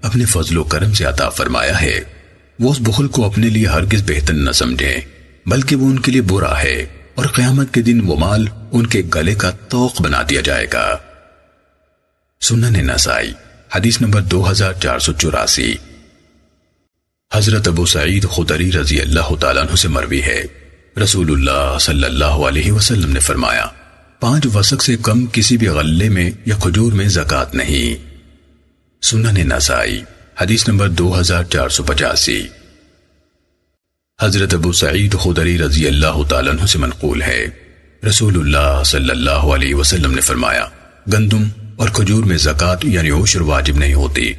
Speaker 2: اپنے فضل و کرم سے عطا فرمایا ہے، وہ اس بخل کو اپنے لیے ہرگز بہتر نہ سمجھیں بلکہ وہ ان کے لیے برا ہے، اور قیامت کے دن وہ مال ان کے گلے کا طوق بنا دیا جائے گا۔ سنن نسائی حدیث نمبر 2484۔ حضرت ابو سعید خدری رضی اللہ تعالیٰ عنہ سے مروی ہے، رسول اللہ صلی اللہ علیہ وسلم نے فرمایا، 5 وسق سے کم کسی بھی غلے میں یا کھجور میں زکوٰۃ نہیں۔ سنن نسائی حدیث نمبر 2485۔ حضرت ابو سعید خدری رضی اللہ تعالیٰ عنہ سے منقول ہے، رسول اللہ صلی اللہ علیہ وسلم نے فرمایا، گندم اور کھجور میں زکوٰۃ یعنی عشر واجب نہیں ہوتی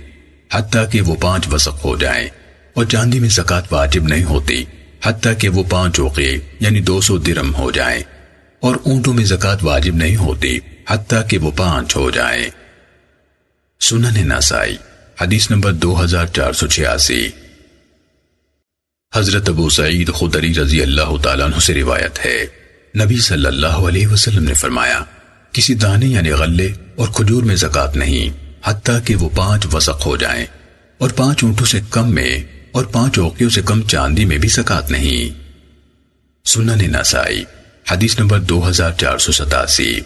Speaker 2: حتیٰ کہ وہ 5 وسق ہو جائیں، اور چاندی میں زکوٰۃ واجب نہیں ہوتی حتیٰ کہ وہ 5 اوقیے یعنی 200 درم ہو جائیں، اور اونٹوں میں زکوٰۃ واجب نہیں ہوتی حتیٰ کہ وہ 5 ہو جائیں۔ سنن نسائی حدیث نمبر 2486۔ حضرت ابو سعید خدری رضی اللہ تعالیٰ عنہ سے روایت ہے، نبی صلی اللہ علیہ وسلم نے فرمایا، کسی دانے یعنی غلے اور کھجور میں زکوٰۃ نہیں حتیٰ کہ وہ 5 وسق ہو جائیں، اور 5 اونٹوں سے کم میں اور 5 اوقیوں سے کم چاندی میں بھی زکوٰۃ نہیں۔ سنن نسائی حدیث نمبر 2487۔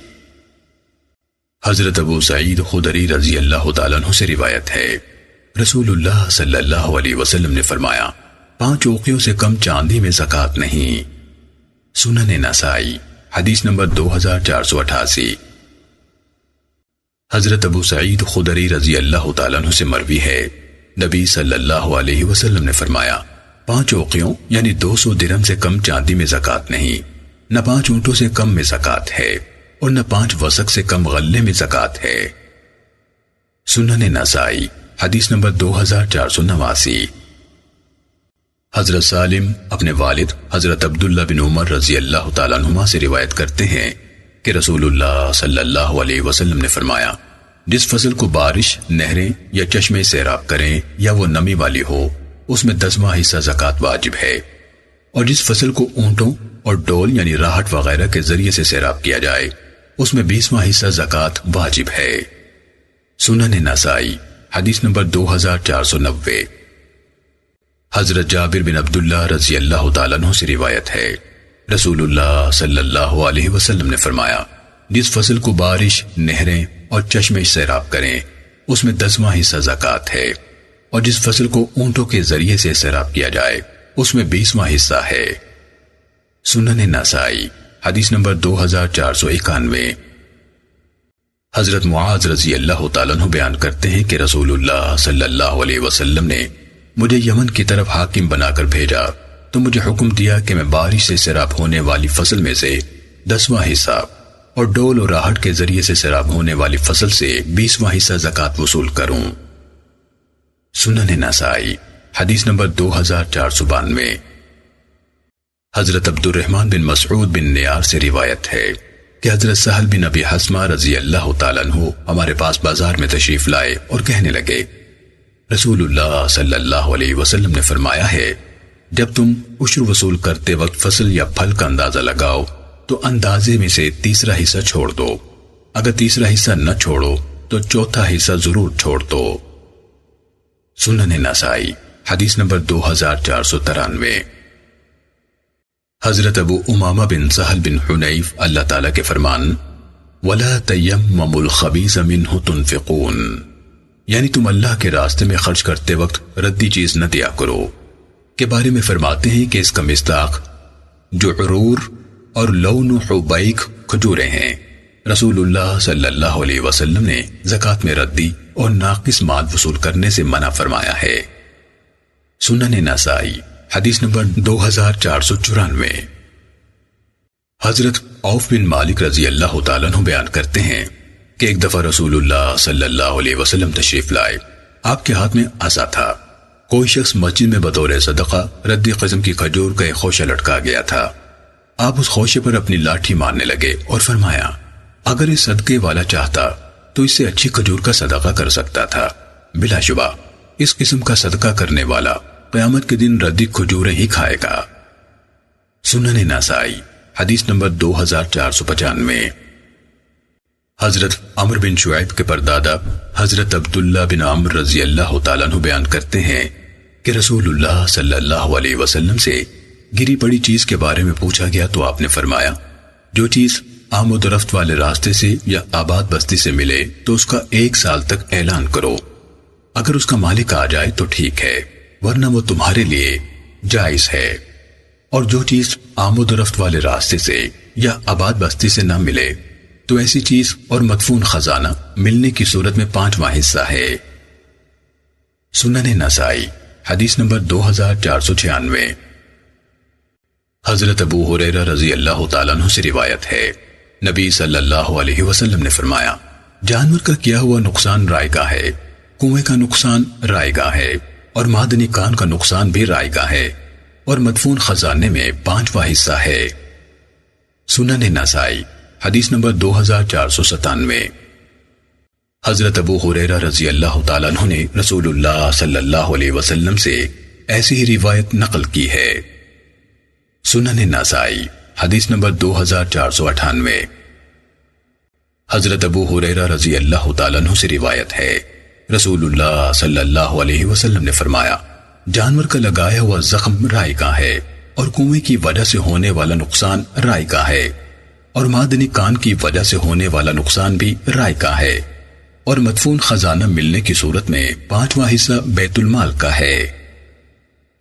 Speaker 2: حضرت ابو سعید خدری رضی اللہ تعالیٰ عنہ سے روایت ہے، رسول اللہ صلی اللہ علیہ وسلم نے فرمایا، 5 اوقیوں سے کم چاندی میں زکوٰۃ نہیں۔ سنن نسائی حدیث نمبر 2488۔ حضرت ابو سعید خدری رضی اللہ تعالیٰ عنہ سے مروی ہے، نبی صلی اللہ علیہ وسلم نے فرمایا، 5 اوقیوں یعنی 200 درہم سے کم چاندی میں زکوٰۃ نہیں، نہ 5 اونٹوں سے کم میں زکوٰۃ ہے، اور نہ 5 وسق سے کم غلے میں زکوٰۃ ہے۔ سنن نسائی حدیث نمبر 2489۔ حضرت سالم اپنے والد حضرت عبداللہ بن عمر رضی اللہ تعالیٰ عنہما سے روایت کرتے ہیں کہ رسول اللہ صلی اللہ علیہ وسلم نے فرمایا، جس فصل کو بارش، نہریں یا چشمے سیراب کریں یا وہ نمی والی ہو، اس میں 10واں حصہ زکوٰۃ واجب ہے، اور جس فصل کو اونٹوں اور ڈول یعنی راہٹ وغیرہ کے ذریعے سے سیراب کیا جائے، اس میں 20واں حصہ زکوٰۃ واجب ہے۔ سنن نسائی حدیث نمبر 2490۔ حضرت جابر بن عبداللہ رضی اللہ تعالیٰ عنہ سے روایت ہے، رسول اللہ صلی اللہ علیہ وسلم نے فرمایا، جس فصل کو بارش، نہریں اور چشمے سیراب کریں، اس میں 10واں حصہ زکوٰۃ ہے، اور جس فصل کو اونٹوں کے ذریعے سے سیراب کیا جائے، اس میں 20واں حصہ ہے۔ سنن نسائی حدیث نمبر 2491۔ حضرت معاذ رضی اللہ تعالیٰ عنہ بیان کرتے ہیں کہ رسول اللہ صلی اللہ علیہ وسلم نے مجھے یمن کی طرف حاکم بنا کر بھیجا تو مجھے حکم دیا کہ میں بارش سے سیراب ہونے والی فصل میں سے 10واں حصہ اور ڈول اور راہٹ کے ذریعے سے سیراب ہونے والی فصل سے 20واں حصہ زکوٰۃ وصول کروں۔ سنن نسائی حدیث نمبر 2492۔ حضرت عبد الرحمن بن مسعود بن نیار سے روایت ہے، کہ حضرت سہل بن ابی حسمہ رضی اللہ تعالیٰ عنہ ہمارے پاس بازار میں تشریف لائے اور کہنے لگے، رسول اللہ صلی اللہ علیہ وسلم نے فرمایا ہے، جب تم عشر وصول کرتے وقت فصل یا پھل کا اندازہ لگاؤ تو اندازے میں سے تیسرا حصہ چھوڑ دو، اگر تیسرا حصہ نہ چھوڑو تو چوتھا حصہ ضرور چھوڑ دو۔ سنن نسائی حدیث نمبر 2493۔ حضرت ابو امامہ بن سہل بن حنیف اللہ تعالیٰ کے فرمان، وَلَا تَيَمَّمُوا الْخَبِيثَ مِنْهُ تُنْفِقُونَ، یعنی تم اللہ کے راستے میں خرچ کرتے وقت ردی چیز نہ دیا کرو، کے بارے میں فرماتے ہیں کہ اس کا مصداق جعرور اور لون حبیک کھجوریں ہیں۔ رسول اللہ صلی اللہ علیہ وسلم نے زکوٰۃ میں ردی اور ناقص مال وصول کرنے سے منع فرمایا ہے۔ سنن نسائی حدیث نمبر 2494۔ حضرت عوف بن مالک رضی اللہ تعالیٰ عنہ بیان کرتے ہیں کہ ایک دفعہ رسول اللہ صلی اللہ علیہ وسلم تشریف لائے، آپ کے ہاتھ میں عصا تھا، کوئی شخص مسجد میں بطور صدقہ ردی قسم کی کھجور کا ایک خوشہ لٹکا گیا تھا۔ آپ اس خوشے پر اپنی لاٹھی مارنے لگے اور فرمایا، اگر اس صدقے والا چاہتا تو اس سے اچھی کھجور کا صدقہ کر سکتا تھا، بلا شبہ اس قسم کا صدقہ کرنے والا قیامت کے دن ردی کھجوریں ہی کھائے گا۔ سنن نسائی حدیث نمبر 2495۔ حضرت عمر بن شعیب کے پردادا حضرت عبداللہ بن عمر رضی اللہ تعالیٰ عنہ بیان کرتے ہیں کہ رسول اللہ صلی اللہ علیہ وسلم سے گری پڑی چیز کے بارے میں پوچھا گیا تو آپ نے فرمایا، جو چیز آمد و رفت والے راستے سے یا آباد بستی سے ملے تو اس کا 1 سال تک اعلان کرو، اگر اس کا مالک آ جائے تو ٹھیک ہے، ورنہ وہ تمہارے لیے جائز ہے، اور جو چیز آمد و رفت والے راستے سے یا آباد بستی سے نہ ملے تو ایسی چیز اور مدفون خزانہ ملنے کی صورت میں 5واں حصہ ہے۔ سنن نسائی حدیث نمبر 2496۔ حضرت ابو ہریرہ رضی اللہ تعالیٰ عنہ سے روایت ہے، نبی صلی اللہ علیہ وسلم نے فرمایا، جانور کا کیا ہوا نقصان رائے گاہ ہے، کنویں کا نقصان رائے گاہ ہے، اور معدنی کان کا نقصان بھی رائے گاہ ہے، اور مدفون خزانے میں 5واں حصہ ہے۔ سنن نسائی حدیث نمبر 2497۔ حضرت ابو ہریرہ رضی اللہ تعالیٰ عنہ نے رسول اللہ صلی اللہ علیہ وسلم سے ایسی ہی روایت نقل کی ہے۔ سنن نسائی حدیث نمبر 2498۔ حضرت ابو ہریرہ رضی اللہ تعالیٰ عنہ سے روایت ہے، رسول اللہ صلی اللہ علیہ وسلم نے فرمایا، جانور کا لگایا ہوا زخم رائے گاہ ہے، اور کنویں کی وجہ سے ہونے والا نقصان رائے گاہ ہے، اور معدنی کان کی وجہ سے ہونے والا نقصان بھی رائے گاہ ہے، اور مدفون خزانہ ملنے کی صورت میں 5واں حصہ بیت المال کا ہے۔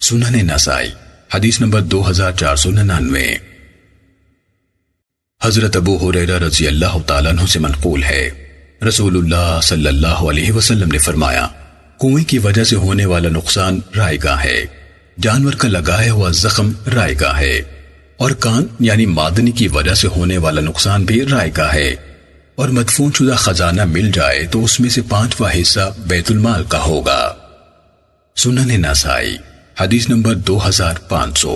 Speaker 2: سنن نسائی حدیث نمبر 2499۔ حضرت ابو ہریرہ رضی اللہ تعالیٰ عنہ سے منقول ہے، رسول اللہ صلی اللہ علیہ وسلم نے فرمایا، کنویں کی وجہ سے ہونے والا نقصان رائے گاہ ہے، جانور کا لگایا ہوا زخم رائے گاہ ہے، اور کان یعنی معدنی کی وجہ سے ہونے والا نقصان بھی رائے گاہ ہے، اور مدفون شدہ خزانہ مل جائے تو اس میں سے 5واں حصہ بیت المال کا ہوگا۔ سنن نسائی حدیث نمبر 2500۔